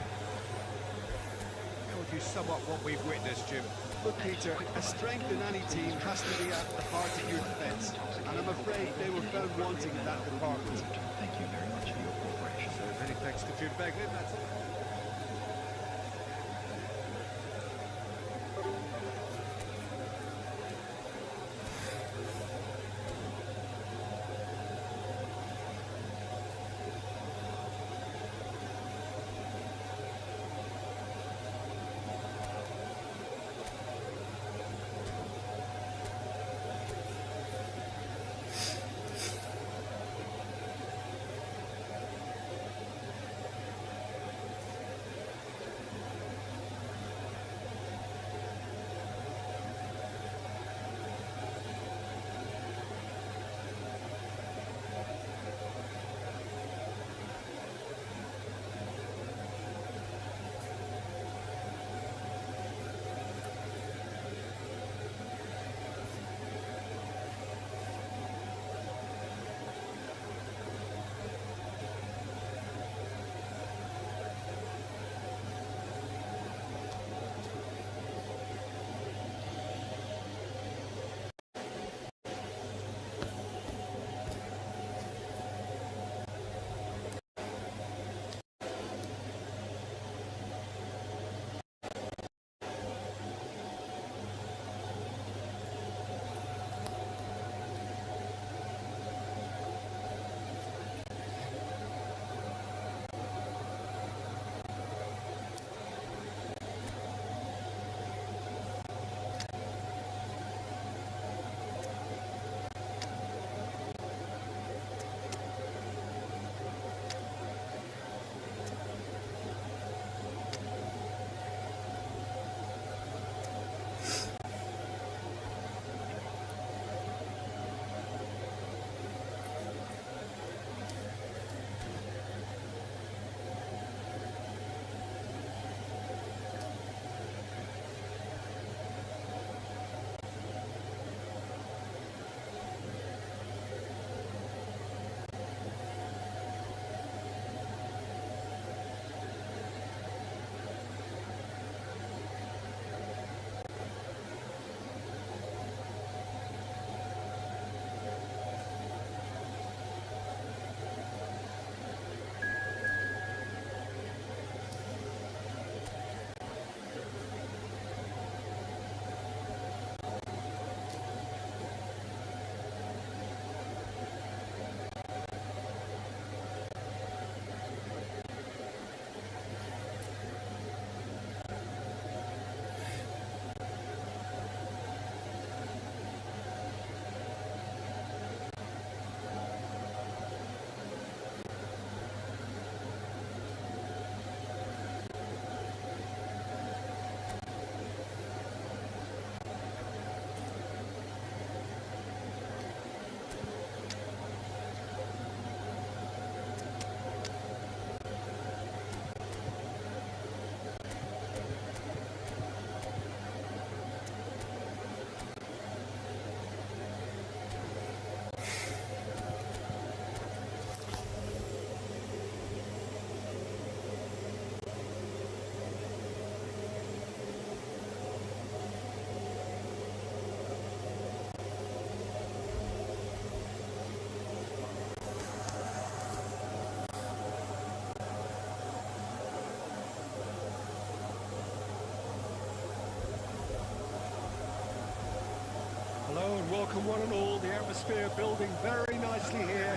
How would you sum up what we've witnessed, Jim? Look, Peter, a strength in any team has to be at the heart of your defence, and I'm afraid they were found wanting in that department. Thank you very much for your cooperation. So many thanks to Jim Beglin. That's Hello and welcome one and all. The atmosphere building very nicely here.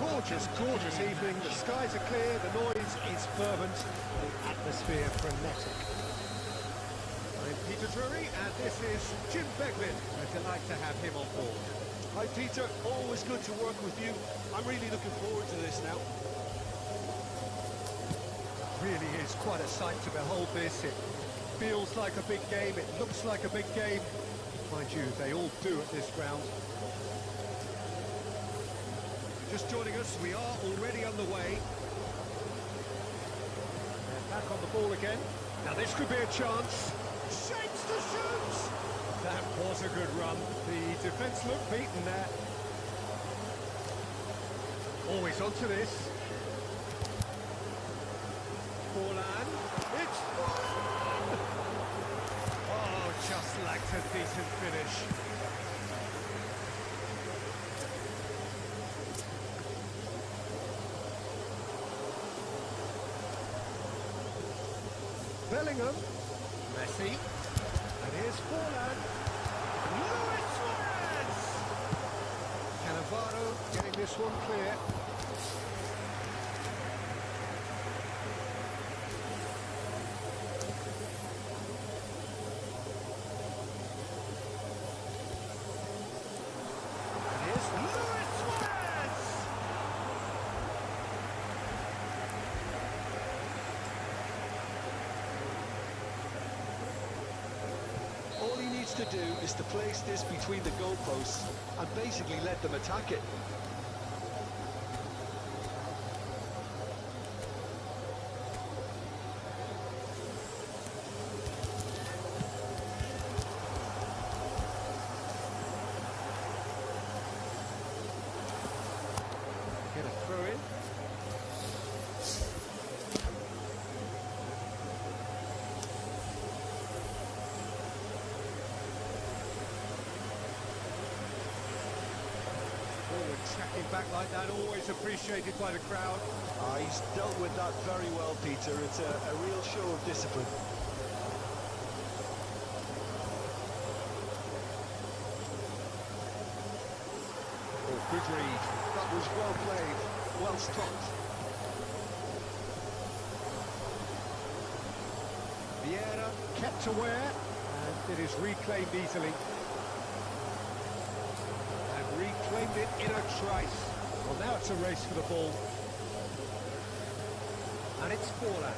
Gorgeous, gorgeous evening. The skies are clear, the noise is fervent, the atmosphere frenetic. I'm Peter Drury and this is Jim Beglin. We're delighted to have him on board. Hi Peter, always good to work with you. I'm really looking forward to this now. Really is quite a sight to behold this. It feels like a big game, it looks like a big game. Mind you, they all do at this ground. Just joining us, we are already underway. They're back on the ball again. Now this could be a chance. Shapes to shoot! That was a good run. The defence looked beaten there. Always onto this. Forlan. It's Forlan! Oh, just lacked a decent finish. Bellingham. Messi. And here's Forlan. Luis Suarez! Cannavaro getting this one clear. All he needs to do is to place this between the goalposts and basically let them attack it. Get a throw in. Forward tracking back like that, always appreciated by the crowd. He's dealt with that very well, Peter. It's a real show of discipline. Oh, good read. That was well played, well stopped. Vieira kept aware, and it is reclaimed easily. And reclaimed it in a trice. Well, now it's a race for the ball. And it's Forlan.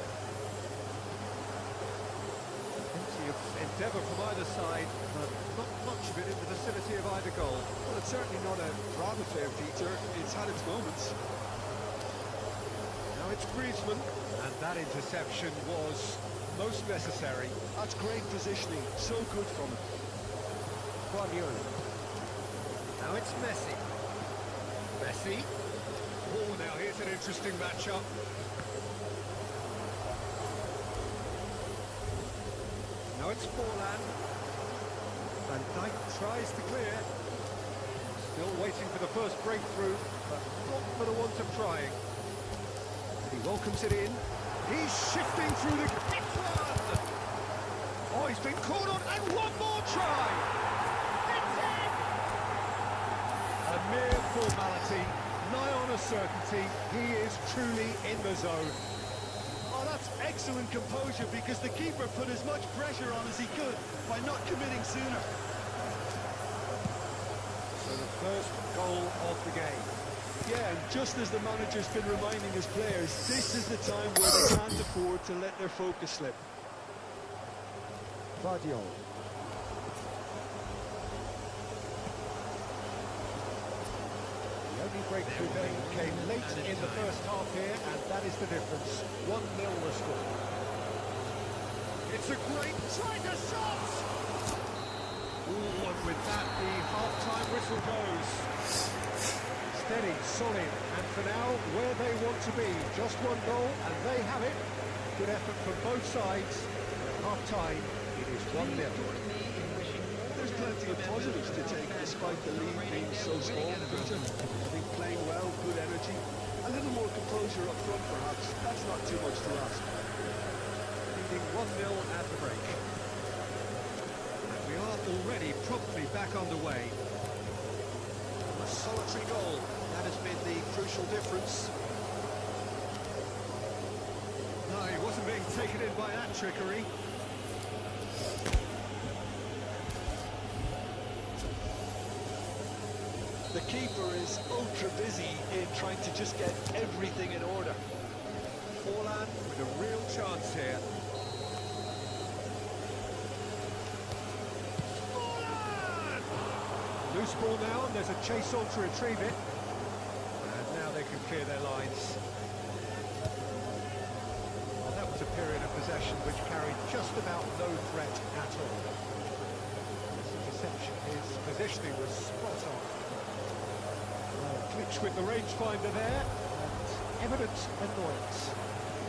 Plenty of endeavour from either side, but not much of it in the vicinity of either goal. Well, it's certainly not a proud affair, Peter. It's had its moments. Now it's Griezmann, and that interception was most necessary. That's great positioning, so good from him. Guardiola. Now it's Messi. Messi. Oh, now here's an interesting matchup. Now it's Forlan. Van Dijk tries to clear. Still waiting for the first breakthrough, but not for the want of trying. And he welcomes it in. He's shifting through the... It's one! Oh, he's been caught on, and one more try! It's in! A mere formality, nigh on a certainty. He is truly in the zone. Oh, that's excellent composure because the keeper put as much pressure on as he could by not committing sooner. So the first goal of the game. Yeah, and just as the manager's been reminding his players, this is the time where they can't afford to let their focus slip. Guardiola. The only breakthrough then came late in the first half here, and that is the difference. 1-0 the score. It's a great try to shot! Ooh, and with that, the half-time whistle goes. Steady, solid, and for now, where they want to be. Just one goal, and they have it. Good effort from both sides. At half-time, it is 1-0. There's plenty of positives to take despite the lead being so small, Peter. I think playing well, good energy, a little more composure up front perhaps. That's not too much to ask. Leading 1-0 at the break. And we are already promptly back underway. A solitary goal. That has been the crucial difference. No, he wasn't being taken in by that trickery. The keeper is ultra busy in trying to just get everything in order. Forlan with a real chance here. Forlan! Loose ball now, and there's a chase on to retrieve it. And now they can clear their lines. Well, that was a period of possession which carried just about no threat at all. His interception, his positioning was spot on. Glitch with the rangefinder there, and evident annoyance.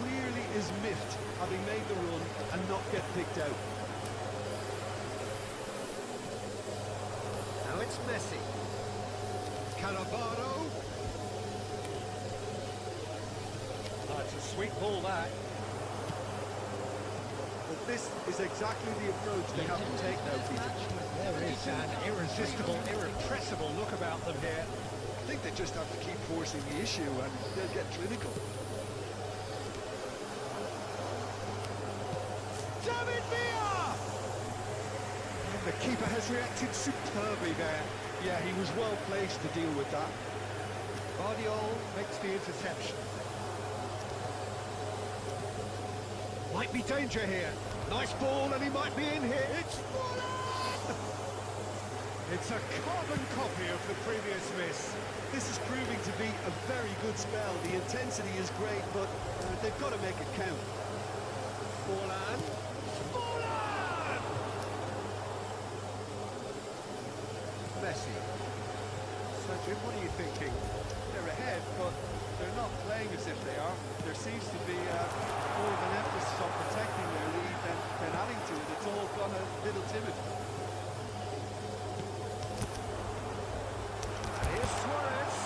Clearly is miffed, having made the run and not get picked out. Now it's Messi. Cannavaro. That's a sweet ball, that. But this is exactly the approach they have to take now, Peter. There is an irresistible, irrepressible look about them here. I think they just have to keep forcing the issue and they'll get clinical. David Villa! And the keeper has reacted superbly there. Yeah, he was well placed to deal with that. Guardiola makes the interception. Might be danger here. Nice ball, and he might be in here. It's Forlan! It's a carbon copy of the previous miss. This is proving to be a very good spell. The intensity is great, but they've got to make it count. Forlan. Forlan! Messi. So, Jim, what are you thinking? They're ahead, but they're not playing as if they are. There seems to be more of an emphasis on protecting their lead than adding to it. It's all gone a little timid. Here's Suarez.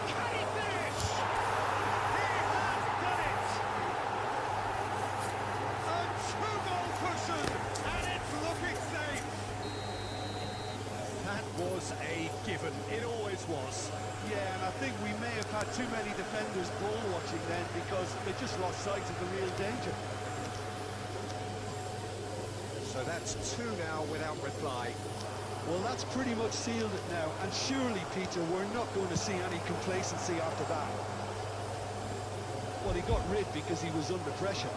Can he finish? He has done it! A two-goal cushion, and it's looking safe. That was a given. It always was. Yeah, and I think we may have had too many defenders ball watching then because they just lost sight of the real danger. So that's two now without reply. Well, that's pretty much sealed it now, and surely, Peter, we're not going to see any complacency after that. Well, he got rid because he was under pressure.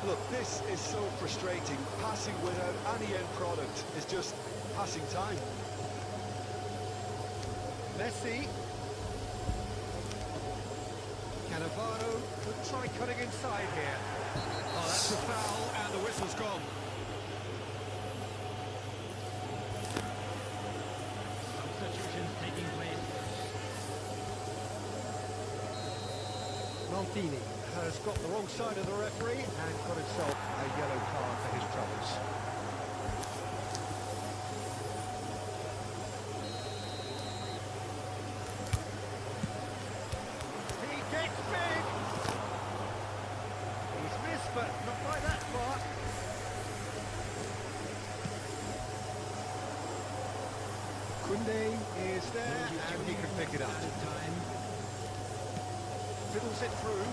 Look, this is so frustrating. Passing without any end product is just passing time. Messi. Cannavaro could try cutting inside here. Oh, that's a foul, and the whistle's gone. Substitutions taking place. Maldini has got the wrong side of the referee and got himself a yellow card for his troubles. He gets big! He's missed, but not by that far. Kunde is there, and he can pick it up. Time. Fiddles it through.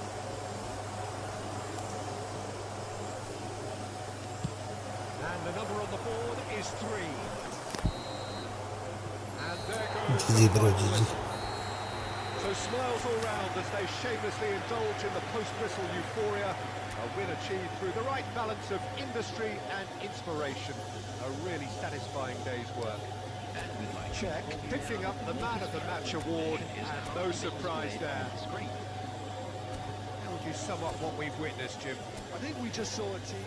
And the number on the board is 3. And there goes GG, the bro, final GG. whistle. So smiles all round as they shamelessly indulge in the post-whistle euphoria. A win achieved through the right balance of industry and inspiration. A really satisfying day's work. And with my Check, picking up the Man of the Match award, and no surprise there. Great. How would you sum up what we've witnessed, Jim? I think we just saw a team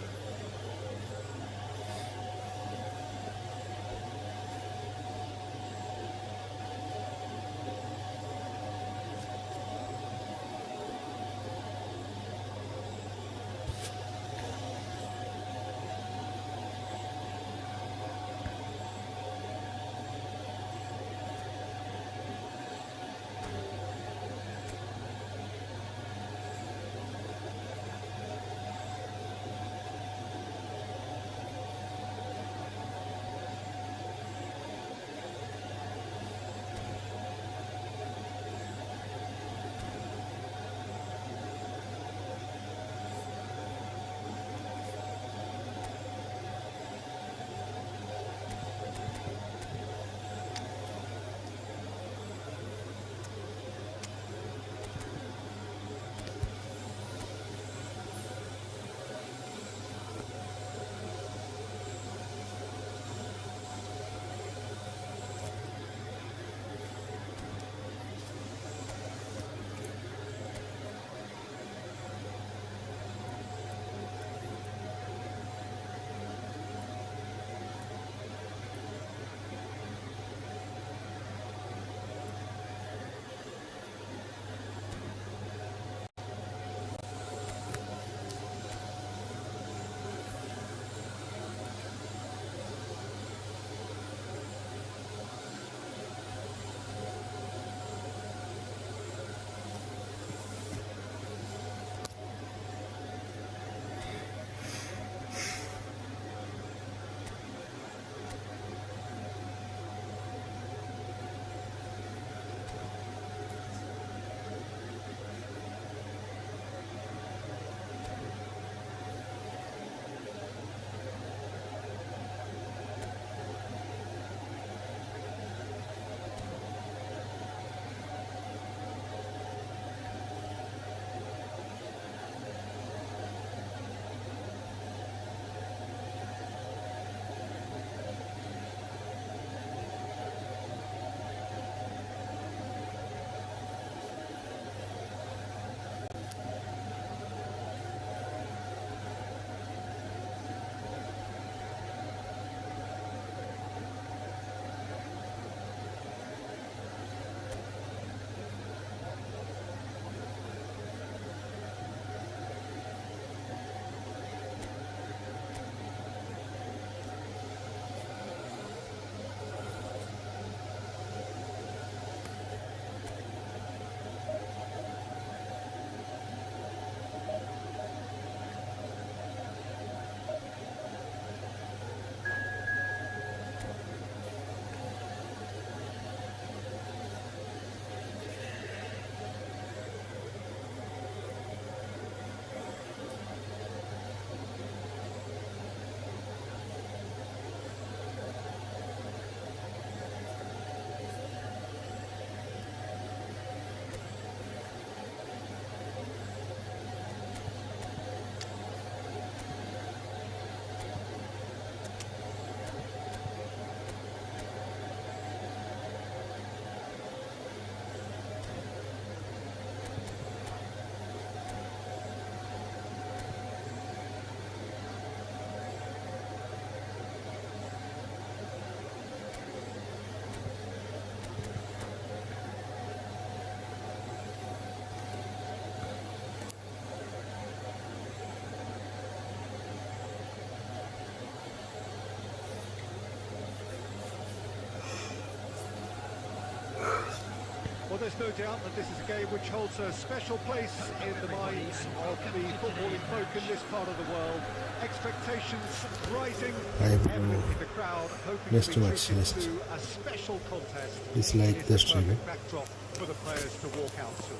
there's no doubt that this is a game which holds a special place in the minds of the footballing folk in this part of the world. Expectations rising, I have evident no in the crowd, hoping next to be match, treated next. to a special contest. It's like It the is the stream. perfect backdrop for the players to walk out to.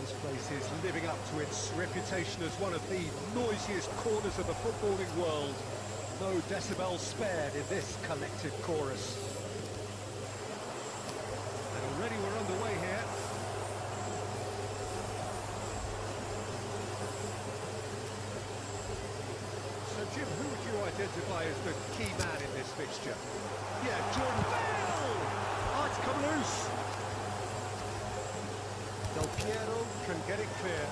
This place is living up to its reputation as one of the noisiest corners of the footballing world. No decibels spared in this collective chorus. And already we're underway here. So Jim, who would you identify as the key man in this fixture? Yeah, Jordan. Oh, it's come loose. Del Piero can get it clear.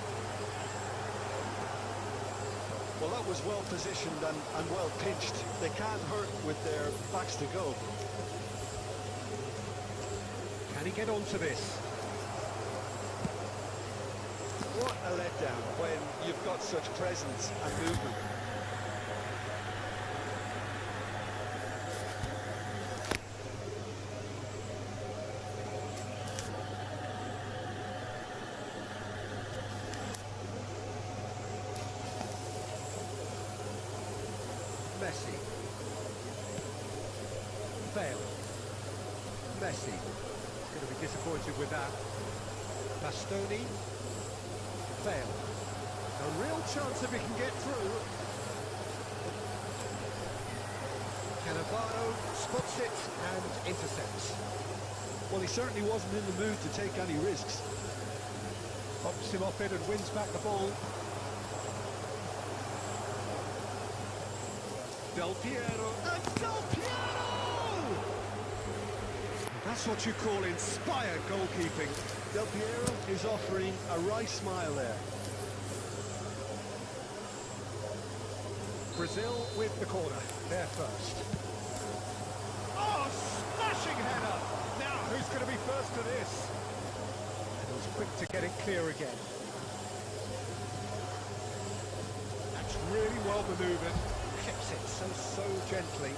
Well, that was well positioned and well pitched. They can't hurt with their backs to go. Can he get onto this? What a letdown when you've got such presence and movement. Messi. Fail. Messi. He's going to be disappointed with that. Bastoni. Fail. A real chance if he can get through. Cannavaro spots it and intercepts. Well, he certainly wasn't in the mood to take any risks. Pops him off it and wins back the ball. Del Piero. And Del Piero! That's what you call inspired goalkeeping. Del Piero is offering a wry smile there. Brazil with the corner. There first. Oh, smashing header! Now, who's going to be first to this? And he was quick to get it clear again. That's really well manoeuvred. Clips it so gently.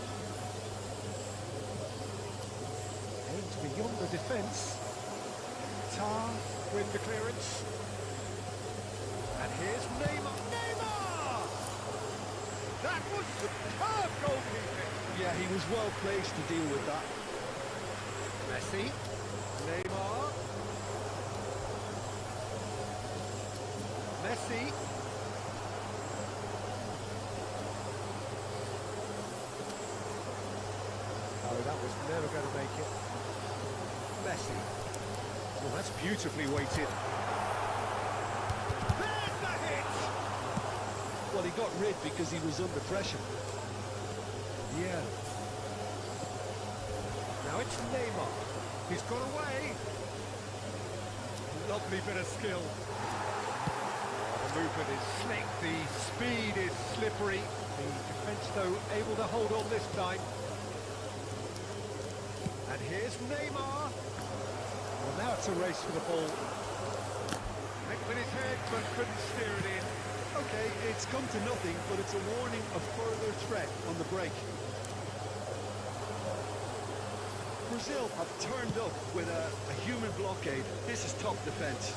Aims beyond the defence. Tar with the clearance. And here's Neymar. Neymar! That was superb goalkeeping. Yeah, he was well placed to deal with that. Messi. Neymar. Messi. Oh, that was never going to make it. Messi. Well, that's beautifully weighted. There's the hit! Well, he got rid because he was under pressure. Yeah. Now it's Neymar. He's got away. Lovely bit of skill. The movement is slick, the speed is slippery. The defence, though, able to hold on this time. And here's Neymar. Well, now it's a race for the ball. Went with his head, but couldn't steer it in. Okay, it's come to nothing, but it's a warning of further threat on the break. Brazil have turned up with a human blockade. This is top defence.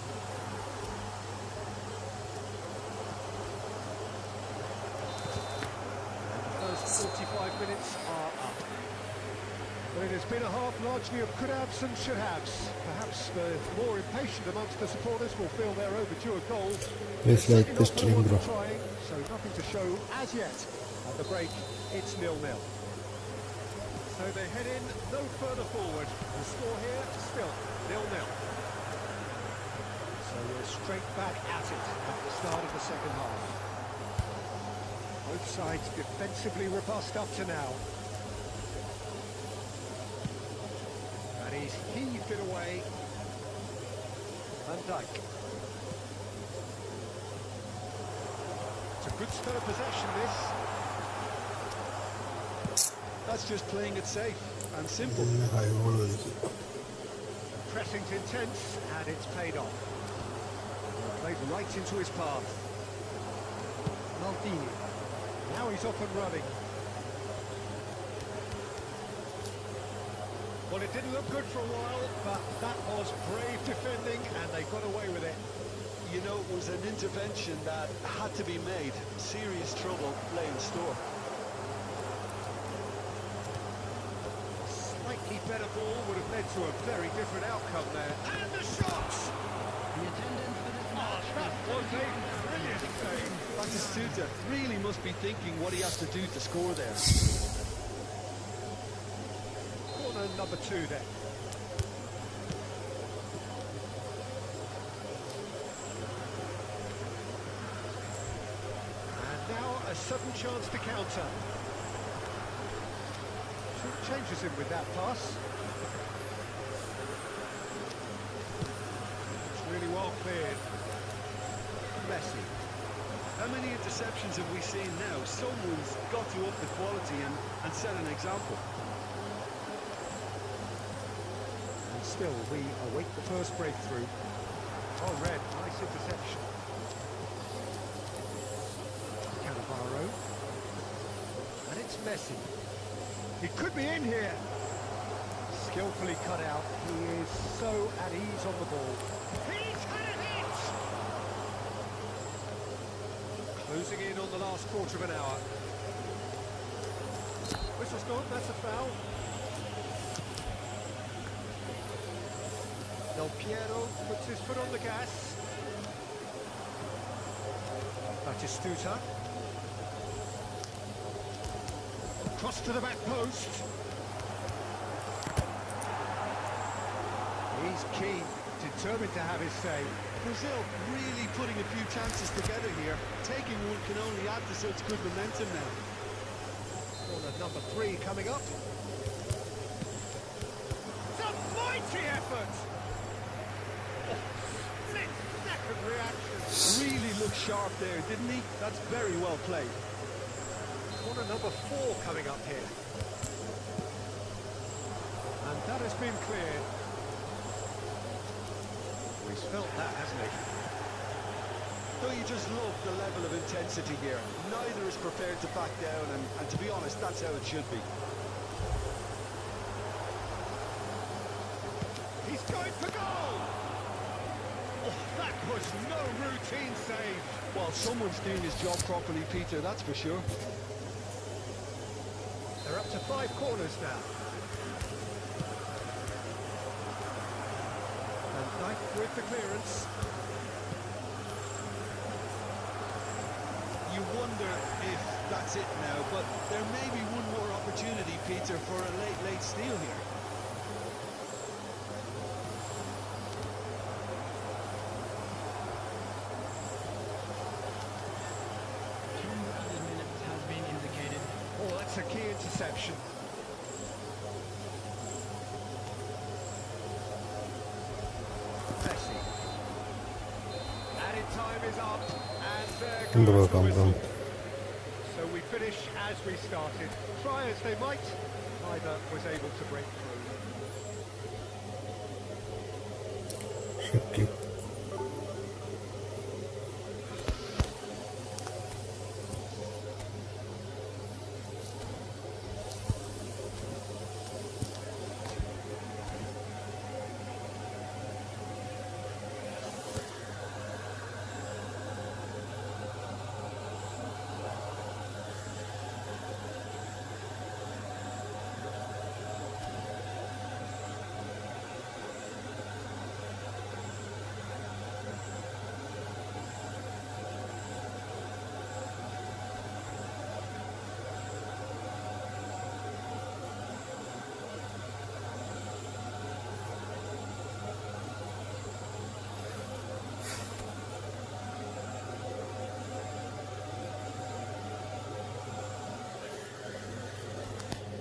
The first 45 minutes are up. But it has been a half largely of could-haves and should-haves. Perhaps the more impatient amongst the supporters will feel their overdue a goal. It's They're like certainly the not stream, the bro. ones trying, so nothing to show as yet. At the break, it's 0-0. So they head in no further forward. The score here, still 0-0. So we're straight back at it at the start of the second half. Both sides defensively robust up to now. And he's heaved it away. Van Dijk. It's a good spell of possession, this. That's just playing it safe and simple. High ball കളിക്കും. Pressing's intense, and it's paid off. Played right into his path. Maldini. Now he's off and running. Well, it didn't look good for a while, but that was brave defending, and they got away with it. You know, it was an intervention that had to be made. Serious trouble lay in store. Slightly better ball would have led to a very different outcome there. And the shots! The attendance for this match That was a brilliant save. Batistuta really must be thinking what he has to do to score there. Corner number 2 then. And now a sudden chance to counter. Changes him with that pass. It's really well cleared. Messi. How many interceptions have we seen now? Someone's got to up the quality and set an example. And still, we await the first breakthrough. Oh, Red, nice interception. Cannavaro. And it's Messi. He could be in here. Skillfully cut out. He is so at ease on the ball. He's had a hit! Closing in on the last quarter of an hour. Whistle's gone, that's a foul. Del Piero puts his foot on the gas. Batistuta. Cross to the back post. He's keen, determined to have his say. Brazil really putting a few chances together here. Taking one can only add to such good momentum now. Corner number 3 coming up. It's a mighty effort! Oh, split-second reaction. Really looked sharp there, didn't he? That's very well played. Corner number 4 coming up here. And that has been cleared. He's felt that, hasn't he? Don't you just love the level of intensity here? Neither is prepared to back down, and to be honest, that's how it should be. He's going for goal! Oh, that was no routine save. Well, someone's doing his job properly, Peter, that's for sure. They're up to 5 corners now. And Knight with the clearance. You wonder if that's it now, but there may be one more opportunity, Peter, for a late steal here. Oh, that's a key interception. Messi. Added time is up, and there goes the whistle. So we finish as we started. Try as they might, neither was able to break through. Shakti.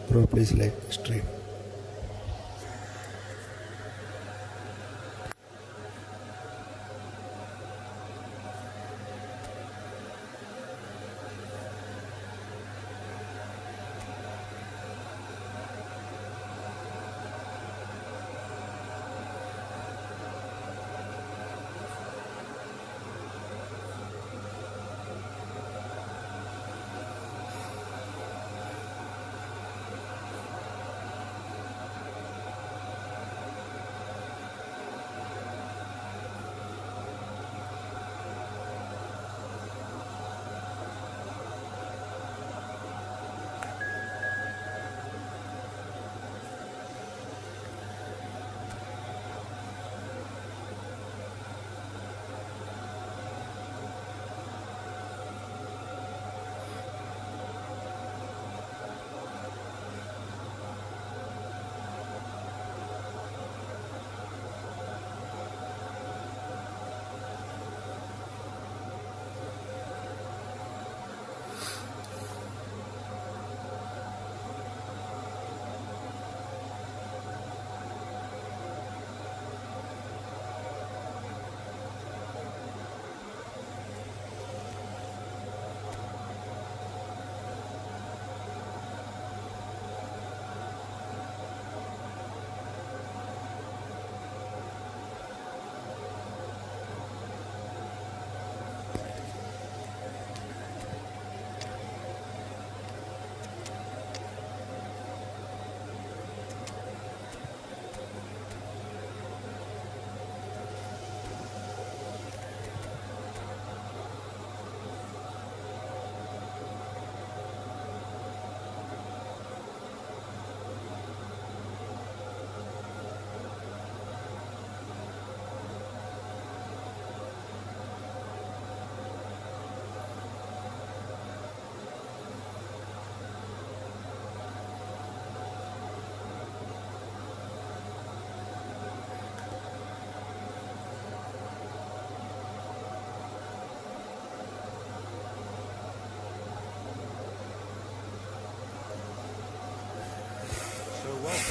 Bro, please like the stream.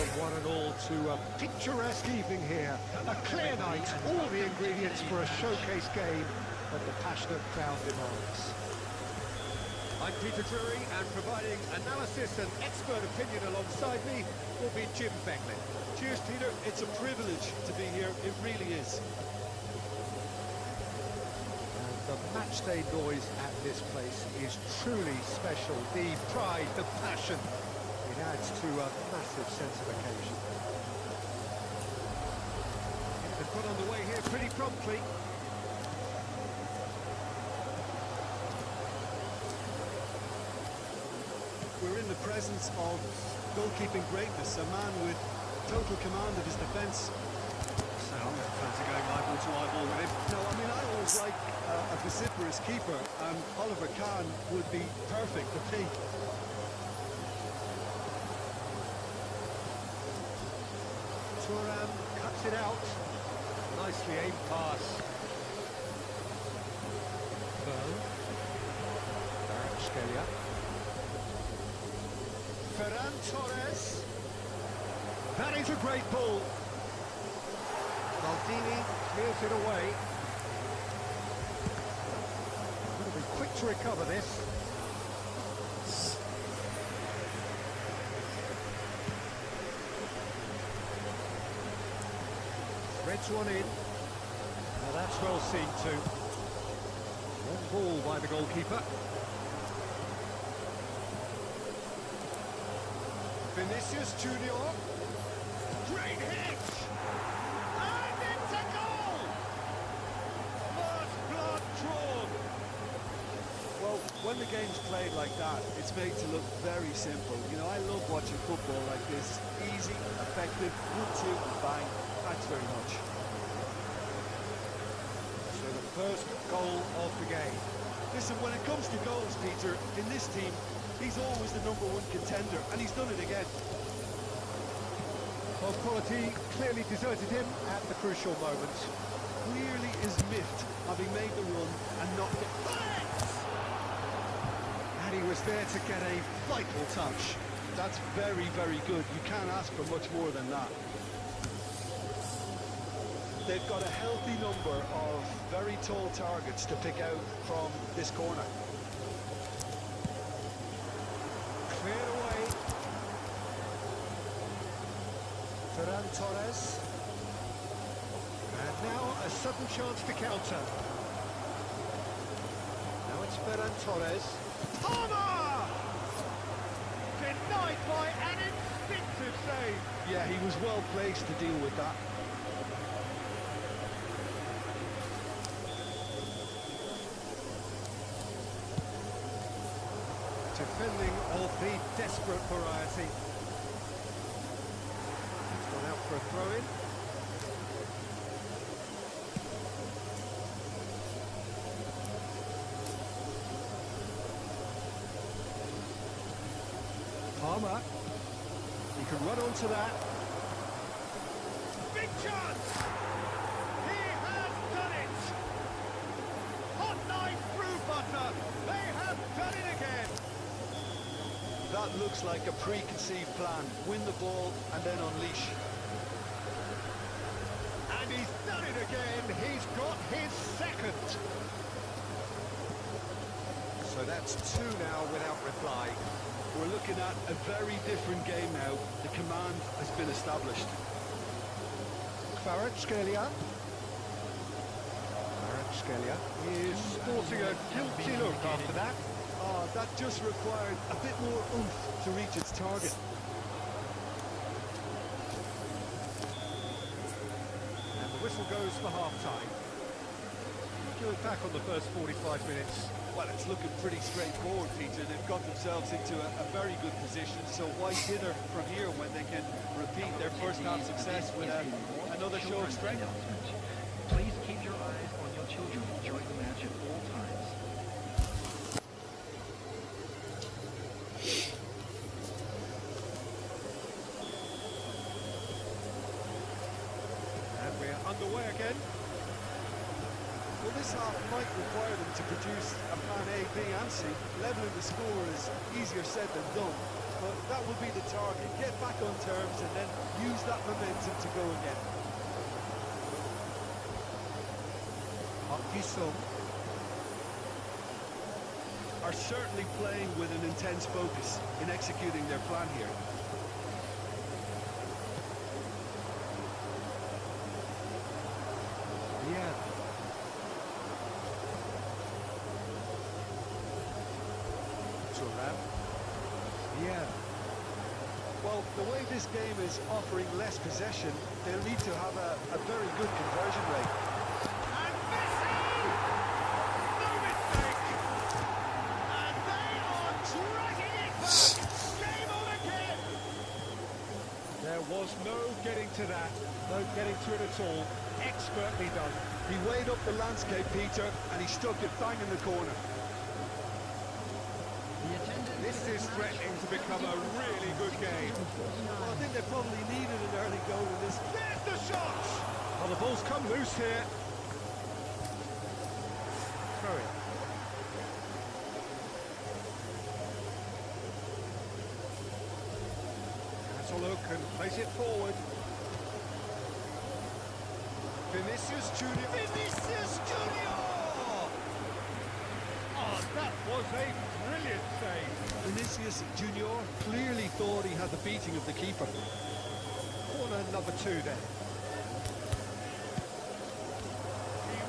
welcome one and all to a picturesque evening here. A clear night, all the ingredients for a showcase game that the passionate crowd demands. I'm Peter Drury, and providing analysis and expert opinion alongside me will be Jim Beckley. Cheers, Peter. It's a privilege to be here. It really is. And the matchday noise at this place is truly special. The pride, the passion, it adds to a massive sense of occasion. They've got underway here pretty promptly. We're in the presence of goalkeeping greatness, a man with total command of his defence. Sound, fancy going eyeball to eyeball with him. No, I mean, I always like a vociferous keeper, and Oliver Kahn would be perfect for me. Thuram cuts it out. Nicely aimed pass. Byrne. Scalia. Ferran Torres. That is a great ball. Maldini clears it away. Going to be quick to recover this. Threads one in. Now that's well seen too. One ball by the goalkeeper. Vinicius Junior. Great hit! And it's a goal! First blood drawn. Well, when the game's played like that, it's made to look very simple. You know, I love watching football like this. Easy, effective, 1-2, and bang. Thanks very much. So the first goal of the game. Listen, when it comes to goals, Peter, in this team, he's always the #1 contender, and he's done it again. Well, quality clearly deserted him at the crucial moment. Clearly is miffed, having made the run and not the... And he was there to get a vital touch. That's very, very good. You can't ask for much more than that. They've got a healthy number of very tall targets to pick out from this corner. Cleared away. Ferran Torres. And now a sudden chance to counter. Now it's Ferran Torres. Palmer! Denied by an instinctive save. Yeah, he was well placed to deal with that. Defending of the desperate variety. He's gone out for a throw-in. Palmer. He can run onto that. Big chance! He has done it! Hot knife through butter. They have done it again. That looks like a preconceived plan. Win the ball and then unleash. And he's done it again. He's got his second. So that's two now without reply. We're looking at a very different game now. The command has been established. Scalia. Scalia is sporting a guilty look after that. Oh, that just required a bit more oomph to reach its target. And the whistle goes for half-time. What do you look back on the first 45 minutes? Well, it's looking pretty straightforward, Peter. They've got themselves into a very good position, so why dither from here when they can repeat their first half success with another show of strength? Please keep your eyes on your children during the match at all times. And we're underway again. Well, this half might require them to produce a plan A, B and C. Levelling the score is easier said than done. but that will be the target. Get back on terms and then use that momentum to go again. Are certainly playing with an intense focus in executing their plan here. Yeah. Yeah. Well, the way this game is offering less possession, they'll need to have a very good conversion rate. And Messi! No mistake! And they are dragging it back! Game on again! There was no getting to that, no getting to it at all. Expertly done. He weighed up the landscape, Peter, and he stuck it bang in the corner. This is threatening to become a really good game. Well, I think they probably needed an early goal in this. There's the shot! Well, the ball's come loose here. Throw it. That's a look and place it forward. Vinicius Junior. Vinicius Junior! Oh, that was a brilliant save. Vinicius Junior clearly thought he had the beating of the keeper. Corner number 2 then.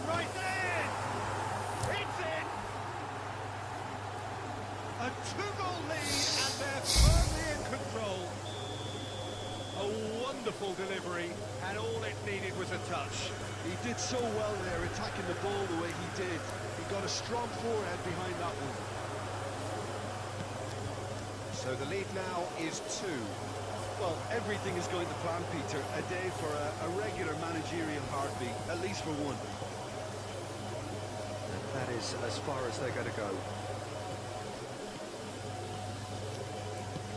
Right there! It's in! A 2-goal lead and they're firmly in control. A wonderful delivery and all it needed was a touch. He did so well there, attacking the ball the way he did. He got a strong forehead behind that one. So the lead now is 2. Well, everything is going to plan, Peter. A day for a regular managerial heartbeat, at least for one. And that is as far as they're going to go.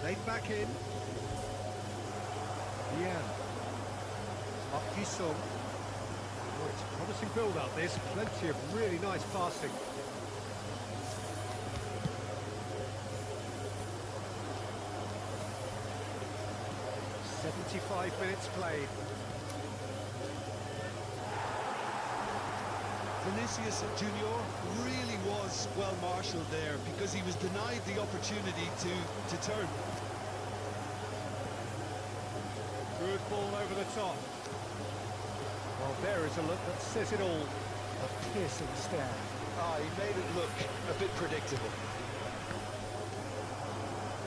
Laid back in. Yeah. Up Gisong. Oh, it's a promising build-up, this. Plenty of really nice passing. .75 minutes played. Vinicius Junior really was well marshalled there because he was denied the opportunity to turn. Good ball over the top. Well, there is a look that says it all. A piercing stare. Ah, he made it look a bit predictable.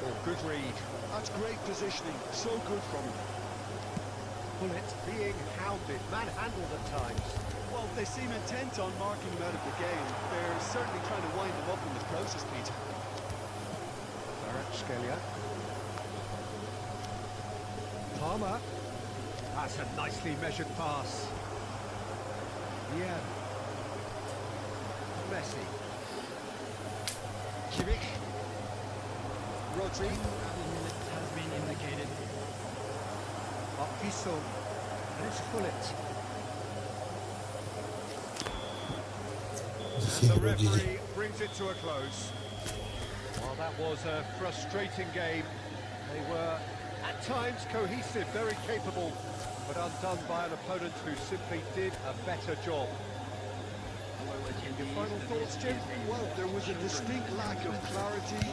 Oh, good read. That's great positioning, so good from him. Bullet being hounded, manhandled at times. Well, they seem intent on marking him out of the game. They're certainly trying to wind him up in the process, Peter. Scalia. Palmer. That's a nicely measured pass. Yeah. Messi. Kimmich. Rodri. Has been indicated. Up Gisong. And it's Bullet. And the referee brings it to a close. Well, that was a frustrating game. They were, at times, cohesive, very capable, but undone by an opponent who simply did a better job. Your final thoughts, Jim? Well, there was a distinct lack of clarity.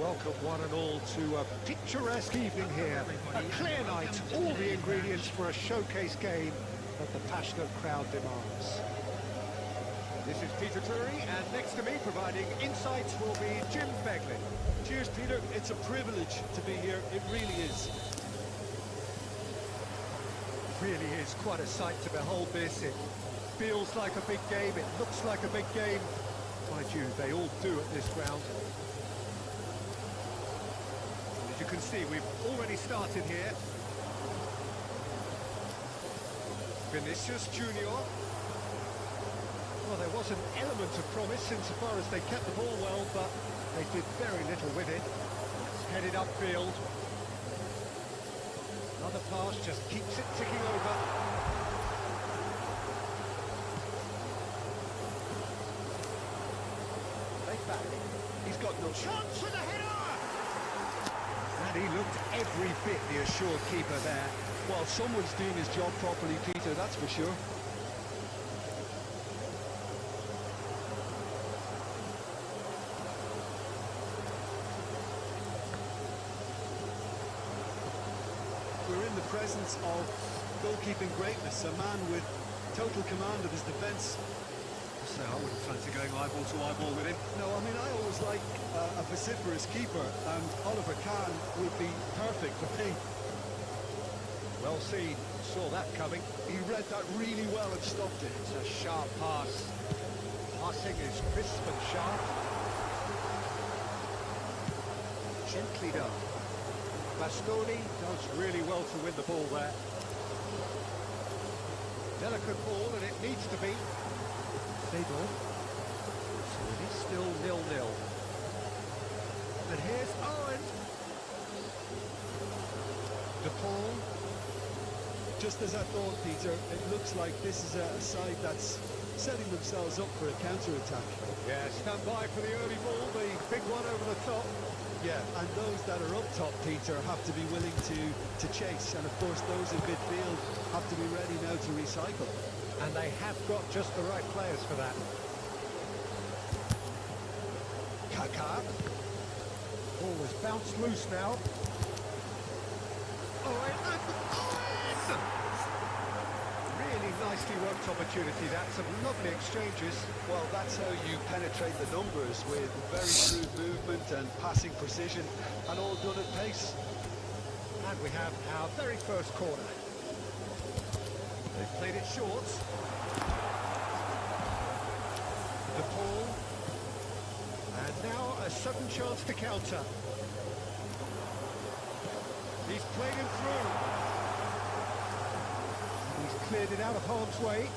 welcome one and all to a picturesque evening here. A clear night, all the ingredients for a showcase game that the passionate crowd demands. This is Peter Drury, and next to me providing insights will be Jim Begley. Cheers, Peter. It's a privilege to be here. It really is. Really is quite a sight to behold this. It feels like a big game, it looks like a big game. Mind you, they all do at this ground. And as you can see, we've already started here. Vinicius Junior. Well, there was an element of promise insofar as they kept the ball well, but they did very little with it. It's headed upfield. Another pass just keeps it ticking over. Right back. He's got no Chance for the header! And he looked every bit the assured keeper there. Well, someone's doing his job properly, Peter, that's for sure. We're in the presence of goalkeeping greatness, a man with total command of his defence. So I wouldn't fancy going eyeball to eyeball with him. No, I mean, I always like a vociferous keeper, and Oliver Kahn would be perfect for me. Well seen, saw that coming. He read that really well and stopped it. It's a sharp pass. Passing is crisp and sharp. Gently done. Bastoni does really well to win the ball there. Delicate ball, and it needs to be. Stable. So it is still 0-0. And here's Owen. DePaul. Just as I thought, Peter, it looks like this is a side that's setting themselves up for a counter-attack. Yeah, stand by for the early ball, the big one over the top. Yeah, and those that are up top, Peter, have to be willing to chase. And of course, those in midfield have to be ready now to recycle. And they have got just the right players for that. Kaká. Ball was bounced loose now. Owen! Really nicely worked opportunity, that. Some lovely exchanges. Well, that's how you penetrate the numbers, with very shrewd movement and passing precision, and all done at pace. And we have our very first corner. They've played it short. DePaul. And now a sudden chance to counter. He's played him through. He's cleared it out of harm's way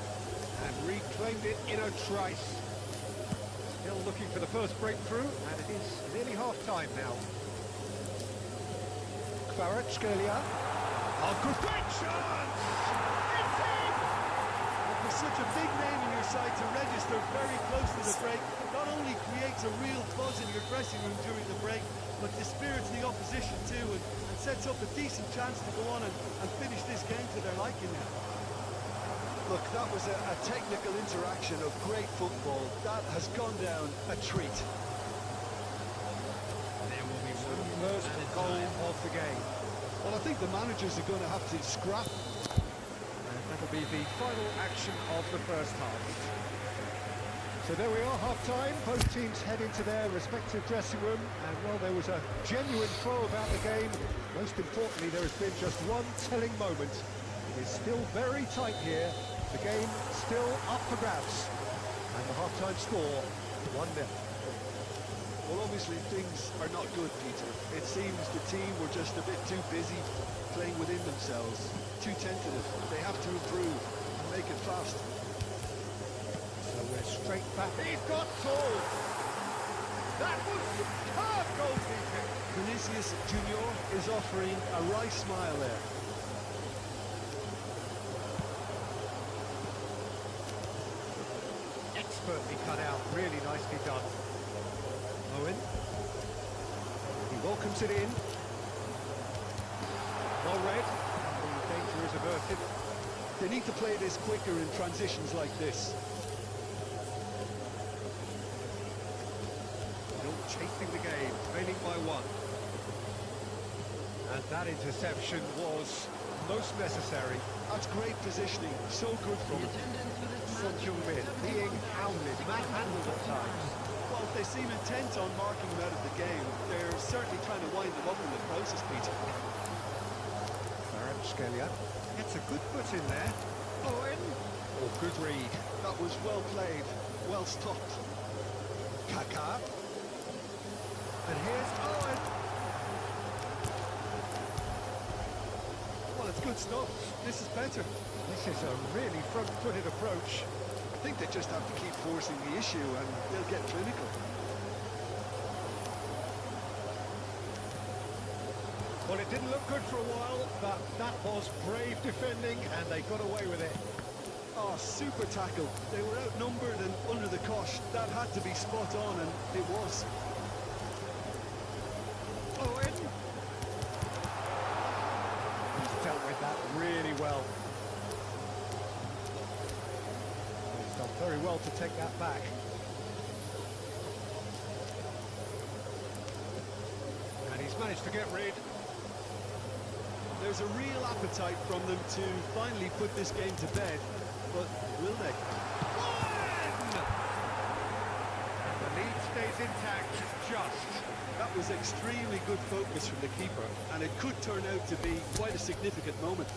and reclaimed it in a trice. Still looking for the first breakthrough, and it is nearly half-time now. Kvaratskhelia. Oh, good chance! It's in! With such a big name in your side to register very close to the break, not only creates a real buzz in your dressing room during the break, but dispirits the opposition too, and sets up a decent chance to go on and finish this game to their liking now. Look, that was a technical interaction of great football. That has gone down a treat. There will be one First goal of the game. Well, I think the managers are going to have to scrap. And that'll be the final action of the first half. So there we are, half-time. Both teams head into their respective dressing room. And, well, there was a genuine flow about the game. Most importantly, there has been just one telling moment. It is still very tight here. The game still up for grabs. And the half-time score, 1-0. Well, obviously things are not good, Peter. It seems the team were just a bit too busy playing within themselves, too tentative. They have to improve and make it fast. So we're straight back. He's got goal! That was superb goalkeeping! Vinicius Junior is offering a wry smile there. Expertly cut out, really nicely done. Owen. He welcomes it in. Well read. The danger is averted. They need to play this quicker in transitions like this. Still chasing the game. trailing by 1. And that interception was most necessary. That's great positioning, so good from him. Son Heung-min being hounded, manhandled at times. Well, they seem intent on marking him out of the game. They're certainly trying to wind him up in the process, Peter. Scalia gets a good foot in there. Owen. Oh, good read. That was well played, well stopped. Kaká. And here's Owen. Well, it's good stuff. This is better. This is a really front-footed approach. I think they just have to keep forcing the issue and they'll get clinical. Well, it didn't look good for a while, but that was brave defending and they got away with it. Oh, super tackle. They were outnumbered and under the cosh. That had to be spot on, and it was. Owen. He's dealt with that really well. He's done very well to take that back. And he's managed to get rid. There's a real appetite from them to finally put this game to bed, but will they? The lead stays intact, just. That was extremely good focus from the keeper, and it could turn out to be quite a significant moment.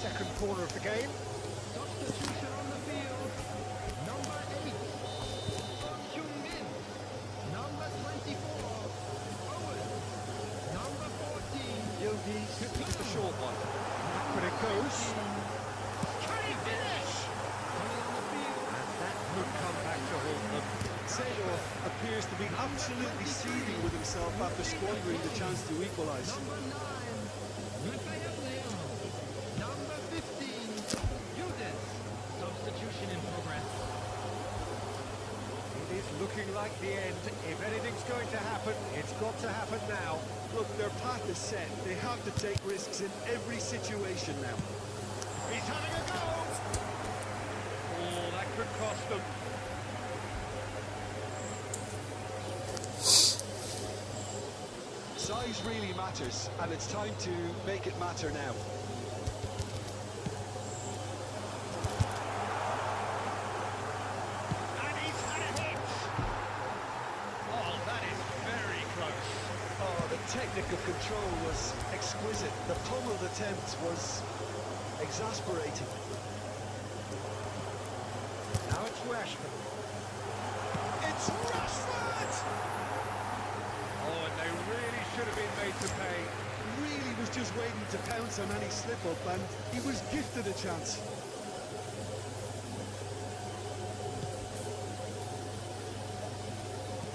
Second corner of the game. Substitution on the field. Number 8, Son Heung-min. Number 24, Owen. Number 14, Yogi with the short one. But it goes. Can he finish? coming on the field. And that could come back to haunt them. Seydorf appears to be absolutely seething with himself after squandering the chance to equalise. Number 9, Raphael Leão. Number 15, Judas. Substitution in progress. It is looking like the end. If anything's going to happen, it's got to happen now. Look, their path is set. They have to take risks in every situation now. He's having a go! Oh, that could cost them. Size really matters, and it's time to make it matter now. And he's had a hit! Oh, that is very close. Oh, the technical control was exquisite. The pummeled attempt was exasperating. Now it's Rashford. It's Rashford! Oh, and they really should have been made to pay. Really was just waiting to pounce on any slip-up, and he was gifted a chance.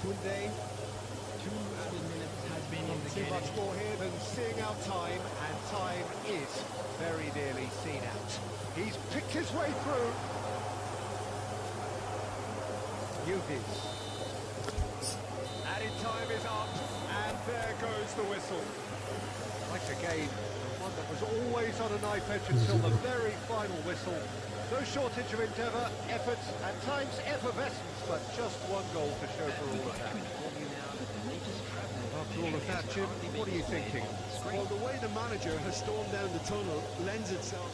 Koundé, 2 added minutes has been in the too game. much more here than seeing out time, and time is very nearly seen out. He's picked his way through. Yuppies. Added time is up, and there goes the whistle. Quite a game, one that was always on a knife edge until the very final whistle. No shortage of endeavour, effort, at times effervescence, but just one goal to show for all of that. After all of that, Jim, what are you thinking? Well, the way the manager has stormed down the tunnel lends itself.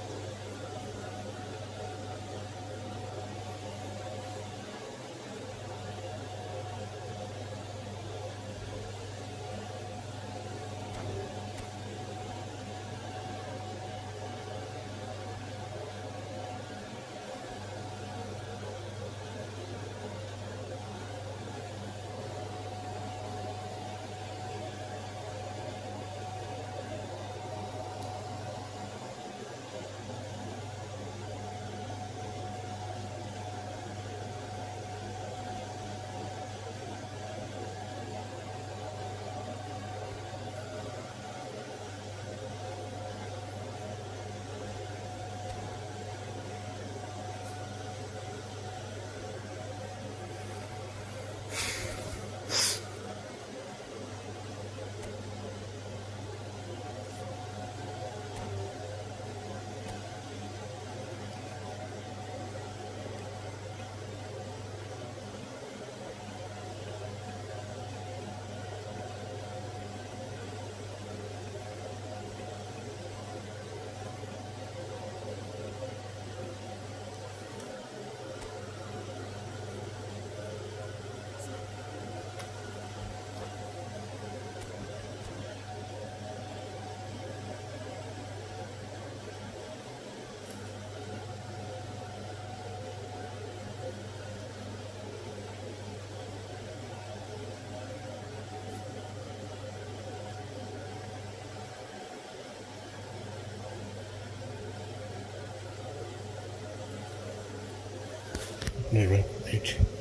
Right.